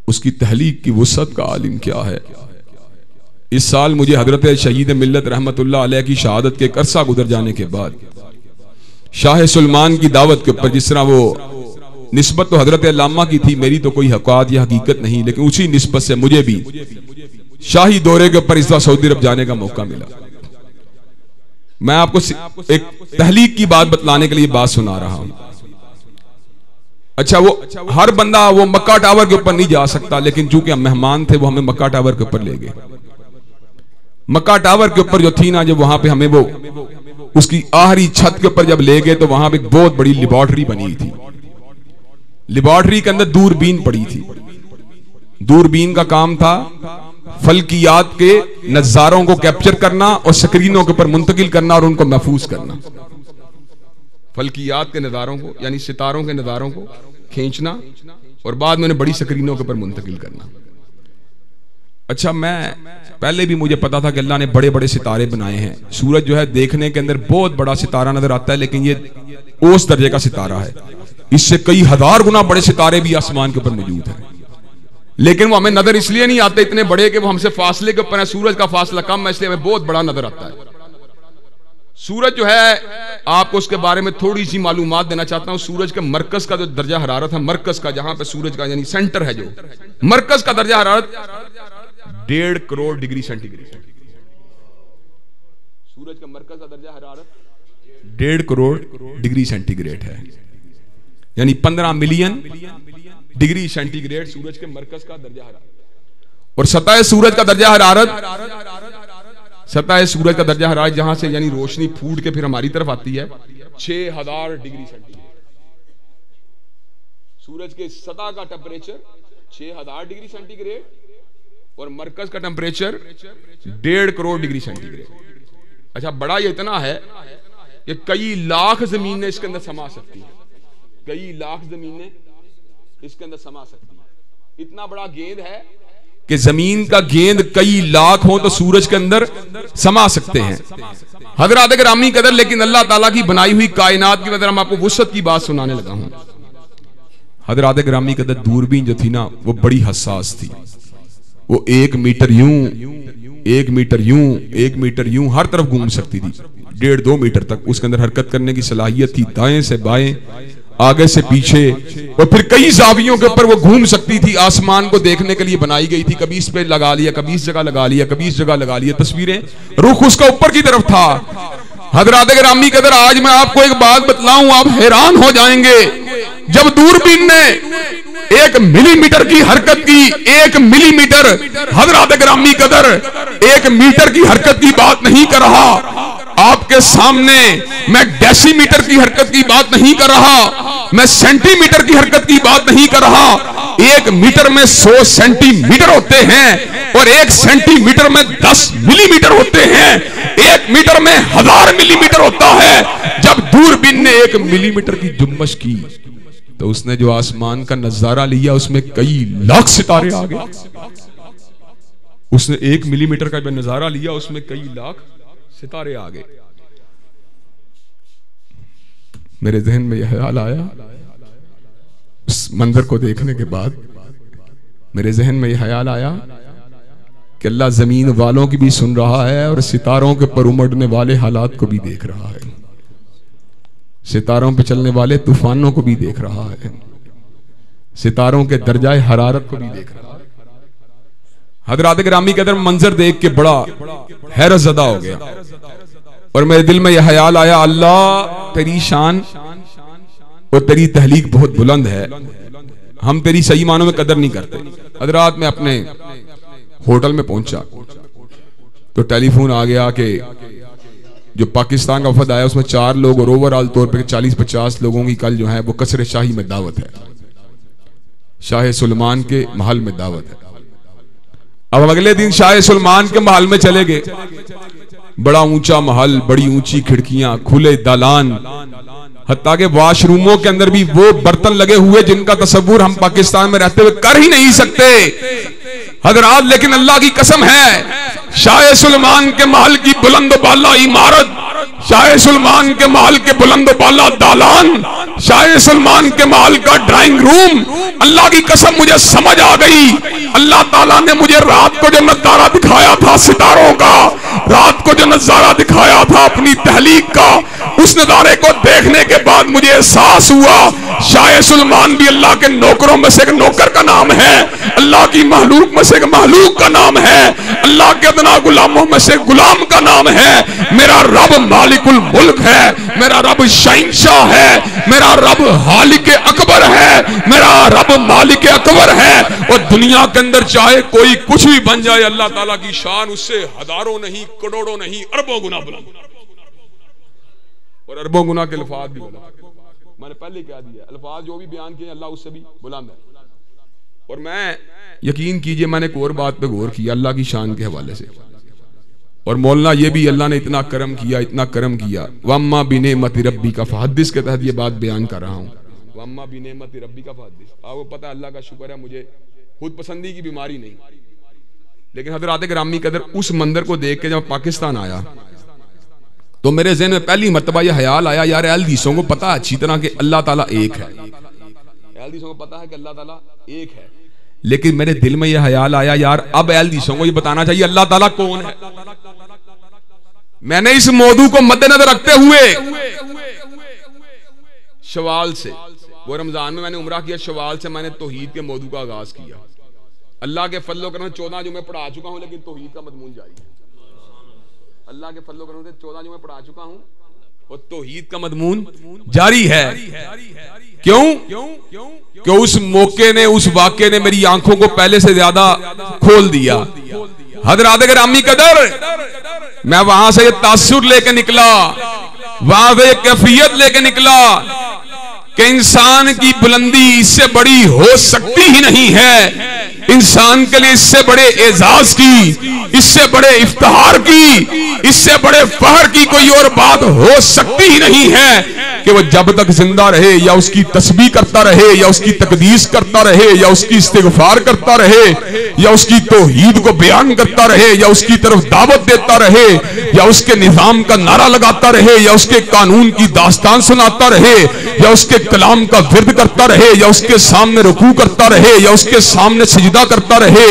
उसकी तहलीक की वुसअत का आलिम क्या है। इस साल मुझे हजरत शहीद मिल्लत रहमतुल्लाह अलैह की शहादत के अरसा गुजर जाने के बाद शाह सुलेमान की दावत के ऊपर, जिस तरह वो निस्बत तो हजरत अल्लामा की थी, मेरी तो कोई हक़ात या हकीकत नहीं, लेकिन उसी निस्बत से मुझे भी शाही दौरे के ऊपर इस बार सऊदी अरब जाने का मौका मिला। मैं आपको एक तहलीक की बात बतलाने के लिए बात सुना रहा हूं। अच्छा, वो हर बंदा वो मक्का टावर के ऊपर नहीं जा सकता, लेकिन चूंकि हम मेहमान थे वो हमें मक्का टावर के ऊपर ले गए। मक्का टावर के ऊपर जो थी ना, जब वहां पे हमें वो उसकी आखिरी छत के ऊपर जब ले गए तो वहां पे एक बहुत बड़ी लेबोरेटरी बनी थी। लेबोरेटरी के अंदर दूरबीन पड़ी थी। दूरबीन का काम था फल्कियात के नजारों को कैप्चर करना और स्क्रीनों के ऊपर मुंतकिल करना और उनको महफूज करना। फल्कियात के नजारों को यानी सितारों के नजारों को खींचना और बाद में उन्हें बड़ी स्क्रीनों के ऊपर मुंतकिल करना। अच्छा, मैं पहले भी मुझे पता था कि अल्लाह ने बड़े बड़े सितारे बनाए हैं। सूरज जो है देखने के अंदर बहुत बड़ा सितारा नजर आता है, लेकिन ये उस दर्जे का सितारा है। इससे कई हजार गुना बड़े सितारे भी आसमान के ऊपर मौजूद हैं, लेकिन वो हमें नजर इसलिए नहीं आते इतने बड़े कि वो हमसे फासले के ऊपर है। सूरज का फासला कम है, इसलिए हमें बहुत बड़ा नजर आता है। सूरज जो है, आपको उसके बारे में थोड़ी सी मालूमात देना चाहता हूं। सूरज के मरकज का जो दर्जा हरारत है, मरकज का जहां पे सूरज का यानी सेंटर है, जो मरकज का दर्जा हरारत 1.5 करोड़ डिग्री सेंटीग्रेड। सूरज का मरकज का दर्जा हरारत 1.5 करोड़ डिग्री सेंटीग्रेड है, यानी 15 मिलियन डिग्री सेंटीग्रेड सूरज के मरकज का दर्जा हरारत। और सतह सूरज का दर्जा हरारत, सतह सूरज का दर्जा हरारत जहां से यानी रोशनी फूट के फिर हमारी तरफ आती है, 6000 डिग्री सेंटीग्रेड। सूरज के सतह का टेम्परेचर 6000 डिग्री सेंटीग्रेड और मरकज का टेम्परेचर 1.5 करोड़ डिग्री सेंटीग्रेड। अच्छा, बड़ा ये इतना है कि कई लाख जमीनें इसके अंदर समा सकती हैं, कई लाख जमीनें इसके अंदर समा सकती है। इतना बड़ा गेंद है कि जमीन का गेंद कई लाख हो तो सूरज के अंदर समा सकते हैं। हजरात गिरामी कदर, लेकिन अल्लाह ताला की बनाई हुई कायनात की वजह हम आपको वुसअत की बात सुनाने लगा हूं। हजरात गिरामी कदर, दूरबीन जो थी ना वो बड़ी हसास थी। वो 1 मीटर यूं, 1 मीटर यूं, 1 मीटर यूं हर तरफ घूम सकती थी। 1.5-2 मीटर तक उसके अंदर हरकत करने की सलाहियत थी, दाएं से बाएं, आगे से पीछे, और फिर कई जावियों के ऊपर वो घूम सकती थी। आसमान को देखने के लिए बनाई गई थी। कभी इस पे लगा लिया, कभी इस जगह लगा लिया, कभी इस जगह लगा लिया तस्वीरें, रुख उसका ऊपर की तरफ था। हजरात गिरामी कदर, आज मैं आपको एक बात बतलाऊं, आप हैरान हो जाएंगे। जब दूरबीन ने 1 मिलीमीटर की हरकत की, 1 मिलीमीटर, हजरात गिरामी कदर 1 मीटर की हरकत की बात नहीं कर रहा आपके सामने, मैं डेसीमीटर की हरकत की बात नहीं कर रहा, मैं सेंटीमीटर की हरकत की बात नहीं कर रहा। 1 मीटर में 100 सेंटीमीटर होते हैं और 1 सेंटीमीटर में 10 मिलीमीटर होते हैं, 1 मीटर में 1000 मिलीमीटर होता है। जब दूरबीन ने 1 मिलीमीटर की जुम्मश की तो उसने जो आसमान का नजारा लिया उसमें कई लाख सितारे आ गए। उसने 1 मिलीमीटर का जो नजारा लिया उसमें कई लाख सितारे आ गए। मेरे जहन में यह ख्याल आया, उस मंजर को देखने के बाद मेरे जहन में यह ख्याल आया कि अल्लाह जमीन वालों की भी सुन रहा है और सितारों के पर उमड़ने वाले हालात को भी देख रहा है, सितारों पे चलने वाले तूफानों को भी देख रहा है, सितारों के दर्जाए हरारत को भी देख रहा है। हजरात गिरामी के अंदर मंजर देख के बड़ा हैरत ज़दा हो गया और मेरे दिल में यह ख्याल आया, अल्लाह तेरी शान और तेरी तहलीक बहुत बुलंद है, हम तेरी सही मानों में कदर नहीं करते। हजरात में अपने होटल में पहुंचा तो टेलीफोन आ गया कि जो पाकिस्तान का वफद आया उसमें 4 लोग और ओवरऑल तौर पे 40-50 लोगों की कल जो है वो कसरे शाही में दावत है, शाह सुलेमान के महल में दावत है। अब अगले दिन शाह सुलेमान के महल में चले गए। बड़ा ऊंचा महल, बड़ी ऊंची खिड़कियां, खुले दालान, हत्ता के वॉशरूमों के अंदर भी वो बर्तन लगे हुए जिनका तस्वुर हम पाकिस्तान में रहते हुए कर ही नहीं सकते हजरात। लेकिन अल्लाह की कसम है, शाह सुलेमान के महल की बुलंद बाला इमारत, शाह सुलेमान के महल के बुलंद बाला दालान, शाह सुलेमान के महल का ड्राइंग रूम, अल्लाह की कसम मुझे समझ आ गई। अल्लाह ताला ने मुझे रात को जो नजारा दिखाया था सितारों का, रात को जो नजारा दिखाया था अपनी तहलीक का, उस नजारे को देखने के बाद मुझे एहसास हुआ शाह सुलेमान भी अल्लाह के नौकरों में से एक नौकर का नाम है, अल्लाह की महलूक में से एक महलूक का नाम है, अल्लाह के अदना गुलामों में से गुलाम का नाम है। मेरा रब मालिकुल मुल्क है, मेरा रब शहंशाह है, मेरा रब हालिक अकबर है, मेरा रब मालिक अकबर है। और दुनिया के अंदर चाहे कोई कुछ भी बन जाए, अल्लाह ताला की शान उससे हजारों नहीं, करोड़ों नहीं, अरबों गुना बुलंद, और अरबों गुना के अल्फाज भी बुलंद। मैंने पहले कह दिया, अल्फाज जो भी बयान किए अल्लाह उससे भी बुलंद है। और मैं, यकीन कीजिए, मैंने एक और बात पे गौर किया अल्लाह की शान के हवाले से। और मौलाना ये भी अल्लाह ने इतना करम किया, इतना करम किया। वम्मा बिनेमति रब्बी का फहदिस के तहत ये बात बयान कर रहा हूँ। वम्मा बिनेमति रब्बी का फहदिस, आपको पता है अल्लाह का शुक्र है, मुझे खुद पसंदी की बीमारी नहीं, लेकिन हज़रात गिरामी कदर उस मंदिर को देख के जब पाकिस्तान आया तो मेरे ज़हन में पहली मर्तबा यह ख्याल आया, यार अहल हदीसों को पता अच्छी तरह कि अल्लाह ताला एक है, अहल हदीसों को पता है कि अल्लाह ताला एक है, लेकिन मेरे दिल में यह ख्याल आया, यार अब अहल हदीसों को ये बताना चाहिए अल्लाह ताला कौन है। मैंने इस मौजू को मद्देनजर रखते हुए शवाल से, वो रमजान में मैंने उम्रा किया, शवाल से मैंने तौहीद के मौजू का आगाज किया। अल्लाह के फजलो करम 14 जो मैं पढ़ा चुका हूं, लेकिन तौहीद का मजमून जारी है। अल्लाह के फजलो करम से 14 जो मैं पढ़ा चुका हूं, और तौहीद का मजमून जारी है। क्यों? क्यों उस मौके ने, उस वाक़े ने मेरी आंखों को पहले से ज्यादा खोल दिया। हज़रात गिरामी कदर, मैं वहां से ये तासुर लेके निकला, वहां से ये कैफियत लेके निकला कि इंसान की बुलंदी इससे बड़ी हो सकती ही नहीं है। इंसान के लिए इससे बड़े एजाज की, इससे बड़े इफ्तिहार की, इससे बड़े फहर की कोई और बात हो सकती ही नहीं है कि वो जब तक जिंदा रहे या उसकी तस्बीह करता रहे, या उसकी तकदीस करता रहे, या उसकी इस्तिगफार करता रहे, या उसकी तौहीद को बयान करता रहे, या उसकी तरफ दावत देता रहे, या उसके निजाम का नारा लगाता रहे, या उसके कानून की दास्तान सुनाता रहे, या उसके कलाम का विर्द करता रहे, या उसके सामने रुकू करता रहे, या उसके सामने सजदा करता रहे,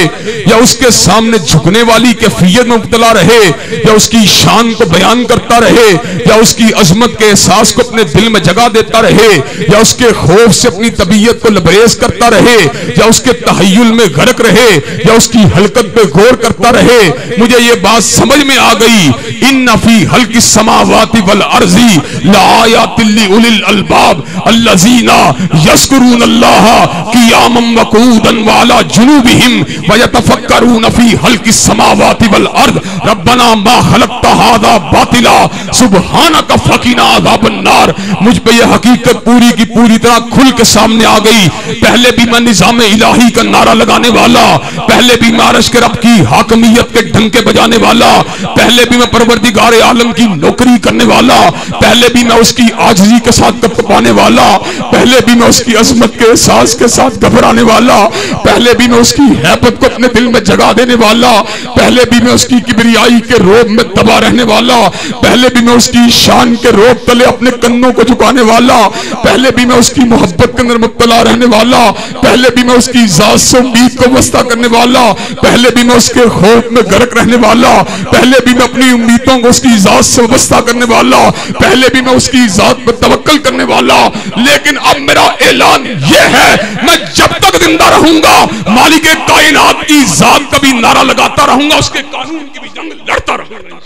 या उसके सामने झुकने वाली कैफियत में मुब्तला रहे, या उसकी शान को बयान करता रहे, या उसकी अजमत के एहसास को अपने दिल में जगा देता रहे, या उसके खौफ से अपनी तबीयत को लबरेज करता रहे, या उसके तहय्युल में गर्क रहे, या उसकी हलकत पे गौर करता रहे। मुझे ये बात समझ में आ गई, इन्ना फी हल्की समावाति वल अर्ज़ी लायातिल लिउलिल अलबाब अल्लज़ीना यज़कुरूनल्लाह क़ियामन व क़ुऊदन व अला जुनूबिहिम व यतफ़क्करून फी हल्की समावाति वल अर्ज़ रब्बना मा खलक़्ता हाज़ा बातिला सुब्हानका फ़क़िना अज़ाबन नार। मुझ पे यह हकीकत पूरी की पूरी तरह खुल के सामने आ गई। पहले भी मैं निज़ाम इलाही का नारा लगाने वाला, पहले भी मैं अर्श के रब की हाकमियत के डंके बजाने वाला, पहले भी मैं परवरदिगार आलम की नौकरी करने वाला, पहले भी मैं उसकी आजिज़ी के साथ कपकपाने वाला, पहले भी मैं उसकी अजमत के एहसास के साथ घबराने वाला, पहले भी मैं उसकी हैबत को अपने दिल में जगा देने वाला, पहले भी मैं उसकी किबरियाई के रोब में दबा रहने वाला, पहले भी मैं उसकी शान के रोब तले अपने कन्नों को झुकाने वाला, पहले भी मैं उसकी मोहब्बत के अंदर मुब्तला रहने वाला, पहले भी मैं उसकी ज़ात से उम्मीद को वस्ता करने वाला, पहले भी मैं उसके खौफ में गर्क रहने वाला, पहले भी मैं अपनी उम्मीदों को उसकी ज़ात से वस्ता करने वाला, पहले भी मैं उसकी ज़ात पर तवक्कल करने वाला। लेकिन अब मेरा ऐलान यह है, मैं जब तक जिंदा रहूंगा मालिक कायनात की ज़ात का भी नारा लगाता रहूंगा, उसके कानून की भी जंग लड़ता रहूंगा।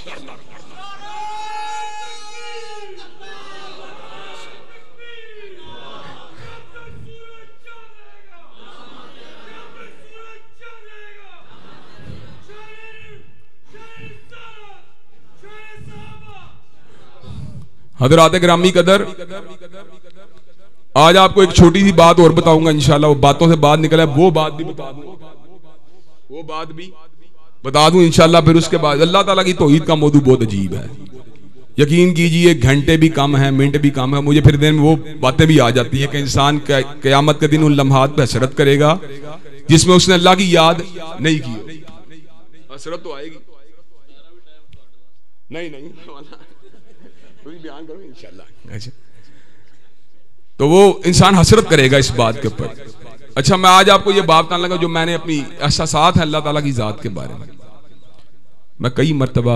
हज़रात गिरामी कदर, आज आपको एक छोटी सी बात और बताऊंगा इंशाल्लाह। वो बातों से बात निकला, वो बात भी बता दूं, वो बात भी बता दूं इंशाल्लाह। फिर उसके बाद अल्लाह ताला की तौहीद का मौजू बहुत अजीब है, यकीन कीजिए घंटे भी कम है, मिनट भी कम है। मुझे फिर दिन में वो बातें भी आ जाती है कि इंसान क़यामत के दिन उन लम्हात पे हसरत करेगा जिसमें उसने अल्लाह की याद नहीं की। हसरत तो आएगी, नहीं बयान करो इंशाल्लाह। अच्छा, तो वो इंसान हसरत करेगा इस बात के ऊपर। अच्छा, मैं आज आपको ये बात बताने लगा जो मैंने अपनी एहसासात है अल्लाह ताला की ज़ात के बारे में। मैं कई मर्तबा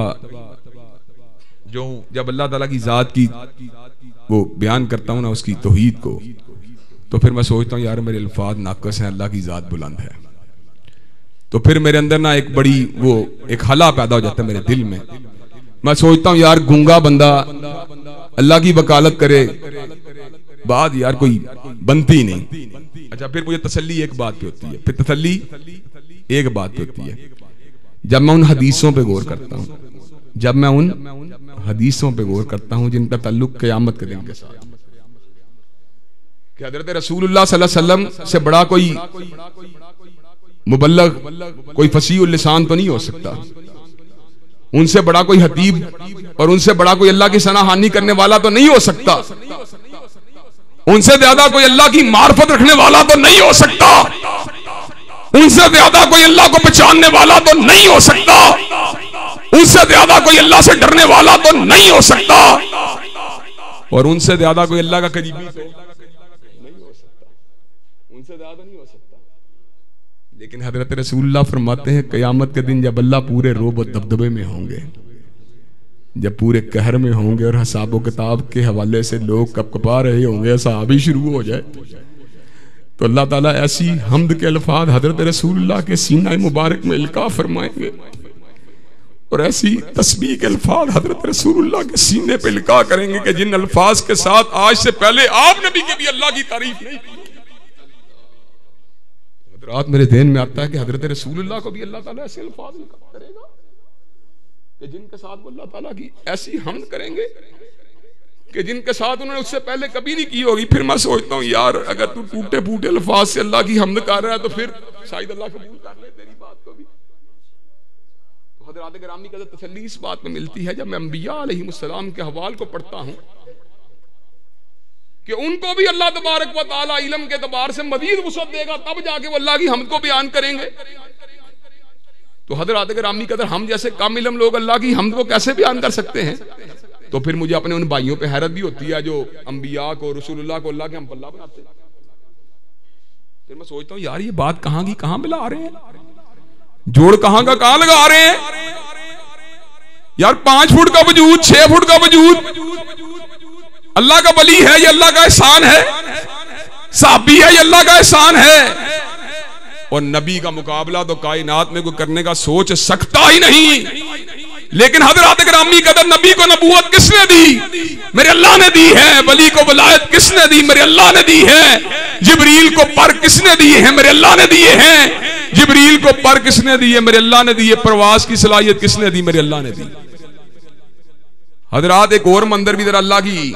जो जब अल्लाह ताला की ज़ात की वो बयान करता हूँ ना, उसकी तौहीद को, तो फिर मैं सोचता हूँ यार मेरे अल्फाज नाक़िस हैं, अल्लाह की ज़ात बुलंद है। तो फिर मेरे अंदर ना एक बड़ी वो एक हला पैदा हो जाता है मेरे दिल में। मैं सोचता हूँ यार गूंगा बंदा अल्लाह की वकालत करे, बात यार कोई बनती नहीं। अच्छा, फिर मुझे तसल्ली एक बात पे होती है, फिर तसल्ली एक बात पे होती है, जब मैं उन हदीसों पे गौर करता हूँ, जब मैं उन हदीसों पे गौर करता हूँ जिनका ताल्लुक क़यामत के दिन के साथ, कि हज़रत रसूलुल्लाह सल्लल्लाहु अलैहि वसल्लम से बड़ा कोई मुबल्लग, कोई फसीहुल लिसान तो नहीं हो सकता, उनसे बड़ा कोई हतीब और उनसे बड़ा कोई अल्लाह की सनाहानी करने वाला तो नहीं हो सकता, उनसे ज्यादा कोई अल्लाह की मार्फत रखने वाला तो नहीं हो सकता, उनसे ज्यादा कोई अल्लाह को पहचानने वाला तो नहीं हो सकता, उनसे ज्यादा कोई अल्लाह से डरने वाला तो नहीं हो सकता, और उनसे ज्यादा कोई अल्लाह का करीबी तो नहीं हो सकता, उनसे ज्यादा नहीं हो सकता। लेकिन हजरत रसूलुल्लाह फरमाते हैं क़यामत के दिन जब अल्लाह पूरे रोब और दबदबे में होंगे, जब पूरे कहर में होंगे और हिसाब किताब के हवाले से लोग कपकपा रहे होंगे, ऐसा भी शुरू हो जाए, तो अल्लाह ताला ऐसी हम्द के अल्फाज हजरत रसूलुल्लाह के सीना मुबारक में इल्का फरमाएंगे और ऐसी तस्बीह के अल्फाज हजरत रसूलुल्लाह के सीने पे इल्का करेंगे कि जिन अल्फाज के साथ आज से पहले आप नबी के भी अल्लाह की तारीफ नहीं की। रात मेरे ध्यान में आता है कि हजरत रसूलुल्लाह को भी अल्लाह ताला ऐसे अल्फाज करेगा कि जिनके साथ वो अल्लाह ताला की ऐसी हम्द करेंगे कि जिनके साथ उन्होंने उससे पहले कभी नहीं की होगी। फिर मैं सोचता हूँ यार अगर तू टूटे फूटे अल्फाज से अल्लाह की हम्द कर रहा है तो फिर शायद अल्लाह कबूल कर ले तेरी बात को भी। तो हज़रात गिरामी का तसल्ली इस बात में मिलती है जब मैं अंबिया अलैहिमुस्सलाम के हवाल को पढ़ता हूँ कि उनको भी अल्लाह तबारक व तआला इल्म के एतबार से मजीद वुसअत देगा, तब जाके वो अल्लाह की हम्द को बयान करेंगे। तो हज़रात गिरामी कदर हम जैसे कम इल्म लोग अल्लाह की हम्द को कैसे बयान कर सकते हैं? तो फिर मुझे अपने उन भाइयों पे हैरत भी होती है जो अंबिया को रसूलुल्लाह को अल्लाह के हम पल्ला बनाते हैं। फिर मैं सोचता हूँ यार ये बात कहाँ की कहाँ मिला रहे हैं, जोड़ कहाँ का कहाँ लगा रहे हैं यार। 5 फुट का वजूद, 6 फुट का वजूद अल्लाह का वली है, ये अल्लाह का एहसान है, साहबी है, ये अल्लाह का एहसान है। और नबी का मुकाबला तो कायनात में कोई करने का सोच सकता ही नहीं। लेकिन हज़रात गिरामी कदर नबी को नबूवत किसने दी? मेरे अल्लाह ने दी है। वली को वलायत किसने दी? मेरे अल्लाह ने दी है। जिब्रील को पर किसने दिए हैं? मेरे अल्लाह ने दिए हैं। जिब्रील को पर किसने दिए? मेरे अल्लाह ने दिए। प्रवास की सलाहियत किसने दी? मेरे अल्लाह ने दी। हजरात एक और मंदिर भी जरा अल्लाह की,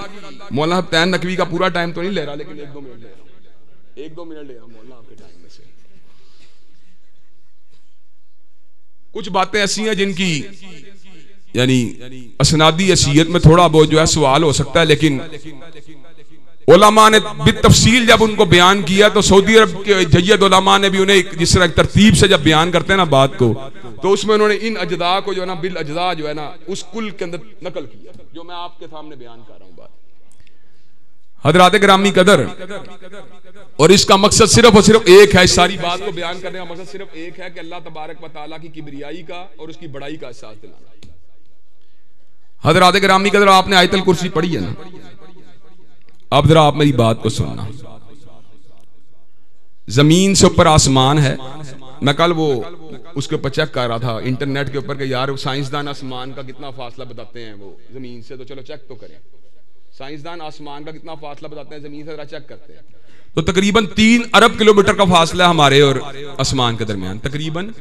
मौलाना तैन नकवी का पूरा टाइम तो नहीं ले रहा लेकिन 1-2 मिनट ले रहा हूं, 1-2 मिनट ले रहा हूं मौलाना आपके टाइम में से। कुछ बातें ऐसी हैं जिनकी यानी असनादी हैसियत में थोड़ा बहुत जो है सवाल हो सकता है, लेकिन उलमा ने बितफसील जब उनको बयान किया तो सऊदी अरब के जय्यद उलमा ने भी उन्हें जिस तरह तरतीब से जब बयान करते हैं ना बात को, तो उसमें उन्होंने इन अजदा को जो है ना बिल अजदा जो है ना उस कुल के अंदर नकल किया जो मैं आपके सामने बयान कर रहा हूं बात। हज़रात गिरामी कदर, और इसका मकसद सिर्फ और सिर्फ एक है, इस सारी बात को बयान करने का मकसद सिर्फ एक है कि अल्लाह तबारक व तआला की किबरियाई का और उसकी बड़ाई का एहसास दिलाना। हज़रात गिरामी कदर, आपने आयतुल कुर्सी पढ़ी है ना? अब जरा आप मेरी बात को सुनना। जमीन से ऊपर आसमान है। मैं कल वो उसके ऊपर चेक कर रहा था इंटरनेट के ऊपर कि यार साइंसदान आसमान का कितना फासला बताते हैं वो जमीन से, तो चलो चेक तो करें। साइंसदान आसमान का कितना फासला बताते हैं जमीन से, जरा चेक करते हैं। तो तकरीबन 3 अरब किलोमीटर का फासला है हमारे और आसमान के दरमियान। तकरीबन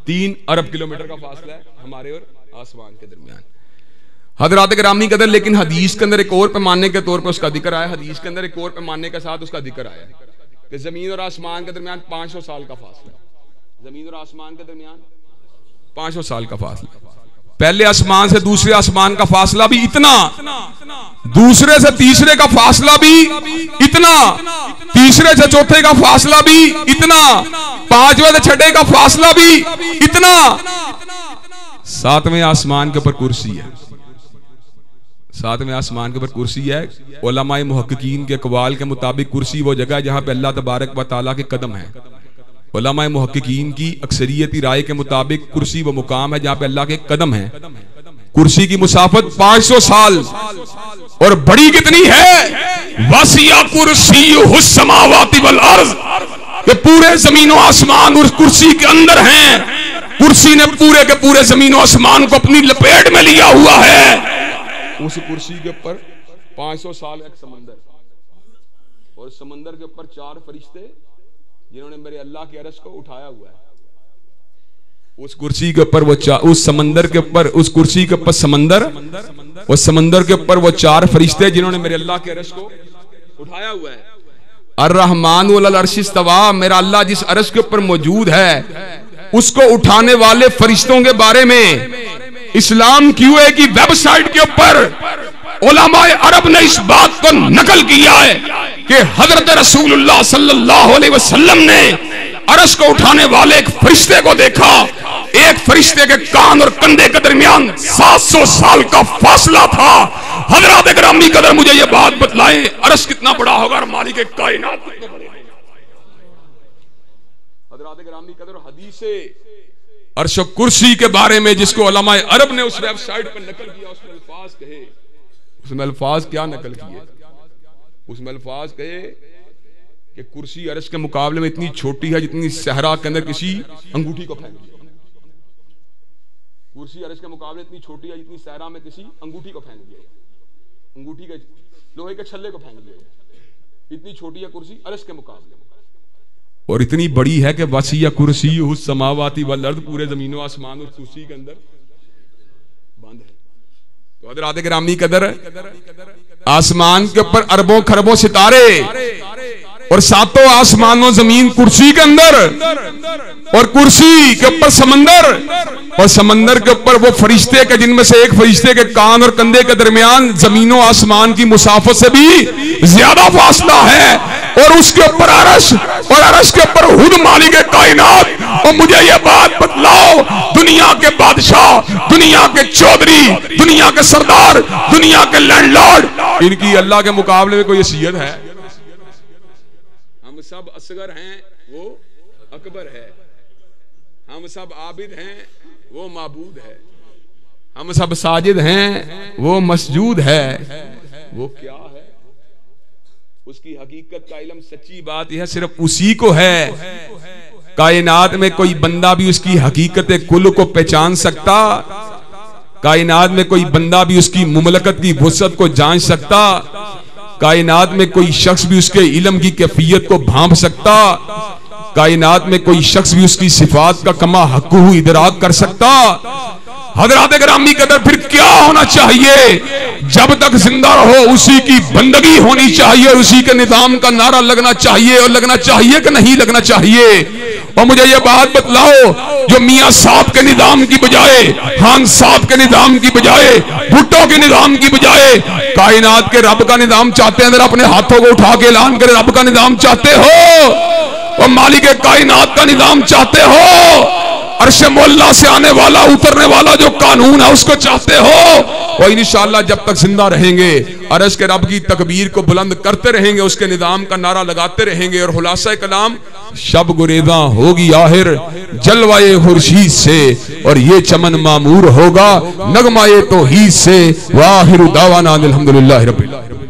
3 अरब किलोमीटर का फासला है हमारे और आसमान के दरमियान। हज़रात गिरामी कदर, लेकिन हदीस के अंदर एक और पैमाने के तौर पर उसका जिक्र आया। हदीस के अंदर एक और पैमाने के साथ उसका जिक्र आया कि जमीन और आसमान के दरमियान 500 साल का फासला। जमीन और आसमान के दरमियान 500 साल का फासला। पहले आसमान से दूसरे आसमान का फासला भी इतना, दूसरे से तीसरे का फासला भी इतना, तीसरे से चौथे का फासला भी इतना, 5वें से 6ठे का फासला भी इतना। 7वें आसमान के ऊपर कुर्सी है। 7वें आसमान के ऊपर कुर्सी है। उलमाए मुहक्किकीन के अक़वाल के मुताबिक कुर्सी वो जगह है जहां पे अल्लाह तबारक व तआला के कदम है। उलमाए मुहक्किकीन की अक्सरियती राय के मुताबिक कुर्सी वो मुकाम है जहां पे अल्लाह के कदम है। कुर्सी की मुसाफत 500 साल, और बड़ी कितनी है, वसिया कुर्सी समावाति वल अर्ज़, कि पूरे जमीनों आसमान उस कुर्सी के अंदर हैं। कुर्सी ने पूरे के पूरे जमीनों आसमान को अपनी लपेट में लिया हुआ है। उस कुर्सी के ऊपर 500 साल एक समंदर, और समंदर के ऊपर 4 फरिश्ते जिन्होंने मेरे अल्लाह के अर्श को उठाया हुआ है। उस कुर्सी के ऊपर वो उस समंदर के ऊपर, उस कुर्सी के ऊपर समंदर, उस समंदर के ऊपर वो 4 फरिश्ते जिन्होंने मेरे अल्लाह के अर्श को उठाया हुआ है। अर्रहमान वल अर्श इस्तवा, मेरा अल्लाह जिस अर्श के ऊपर मौजूद है उसको उठाने वाले फरिश्तों के बारे में इस्लाम क्यूए की वेबसाइट के ऊपर उलमाए अरब ने इस बात को नकल किया है कि हजरत रसूलुल्लाह सल्लल्लाहु अलैहि वसल्लम ने अर्श को उठाने वाले एक फरिश्ते को देखा। एक फरिश्ते के कान और कंधे के दरमियान 700 साल का फासला था। हजरत गिरामी कदर मुझे ये बात बतलाएं, अर्श कितना बड़ा होगा और मालिक कायनात कितने बड़े हैं। हजरत गिरामी कदर हदीस अर्श कुर्सी के बारे में जिसको उलमाए अरब ने उस वेबसाइट पर नकल किया, उसमें अल्फाज कहे, उसमें अल्फाज क्या नकल किए, उसमें अल्फाज कहे कि कुर्सी अर्श के मुकाबले में इतनी छोटी है जितनी सहरा के अंदर किसी अंगूठी को फेंक दिया। कुर्सी अर्श के मुकाबले इतनी छोटी है जितनी सहरा में किसी अंगूठी को फेंक दिया, अंगूठी के लोहे के छल्ले को फेंक दिया। इतनी छोटी है कुर्सी अर्श के मुकाबले, और इतनी बड़ी है कि वसिया कुर्सी समावाति वल अर्ज़, पूरे जमीनों आसमान उस कुर्सी के अंदर बंद है। तो हज़रात गिरामी कदर, आसमान के ऊपर अरबों खरबों सितारे, और सातों आसमानों जमीन कुर्सी के अंदर, और कुर्सी के ऊपर समंदर, और समंदर के ऊपर वो फरिश्ते के जिनमें से एक फरिश्ते के कान और कंधे के दरमियान जमीनों आसमान की मुसाफत से भी ज्यादा फासला है, और उसके ऊपर अर्श, और अर्श के ऊपर खुद मालिक कायनात। और मुझे ये बात बतलाओ, दुनिया के बादशाह, दुनिया के चौधरी, दुनिया के सरदार, दुनिया के लैंडलॉर्ड, इनकी अल्लाह के मुकाबले में कोई हैसियत है? हम सब असगर हैं, वो अकबर है। हम सब आबिद हैं, वो माबूद है। हम सब साजिद हैं, वो मसजूद है। वो क्या है? उसकी हकीकत का इल्म, सच्ची बात यह सिर्फ उसी को है। कायनात में कोई बंदा भी उसकी हकीकत कुल को पहचान सकता, कायनात में कोई बंदा भी उसकी मुमलकत की वुसअत को जान सकता, कायनात में कोई शख्स भी उसके इल्म की कैफियत को भांप सकता, कायनात में कोई शख्स भी उसकी सिफात का कमा हक़्क़ुहु इदराक कर सकता। हज़रात गिरामी कदर, फिर क्या होना चाहिए? जब तक जिंदा रहो उसी की बंदगी होनी चाहिए, और उसी के निजाम का नारा लगना चाहिए, और लगना चाहिए कि नहीं लगना चाहिए। और मुझे ये बात बतलाओ, जो मियां साहब के निजाम की बजाय, खान साहब के निजाम की बजाय, भुट्टो के निजाम की बजाय कायनात के रब का निजाम चाहते हैं, अगर अपने हाथों को उठा के ऐलान करें, रब का निजाम चाहते हो और मालिक कायनात का निजाम चाहते हो, अर्श मौला से आने वाला उतरने वाला जो कानून है उसको चाहते हो, और इंशाअल्लाह जब तक जिंदा रहेंगे अर्श के रब की तकबीर को बुलंद करते रहेंगे, उसके निजाम का नारा लगाते रहेंगे। और खुलासा कलाम, शब गुरेज़ा होगी आहिर जलवाए खुर्शीद से, और ये चमन मामूर होगा नगमाए तौहीद से। वाहिर दावाना अल्हम्दुलिल्लाहि रब्बिल आलमीन।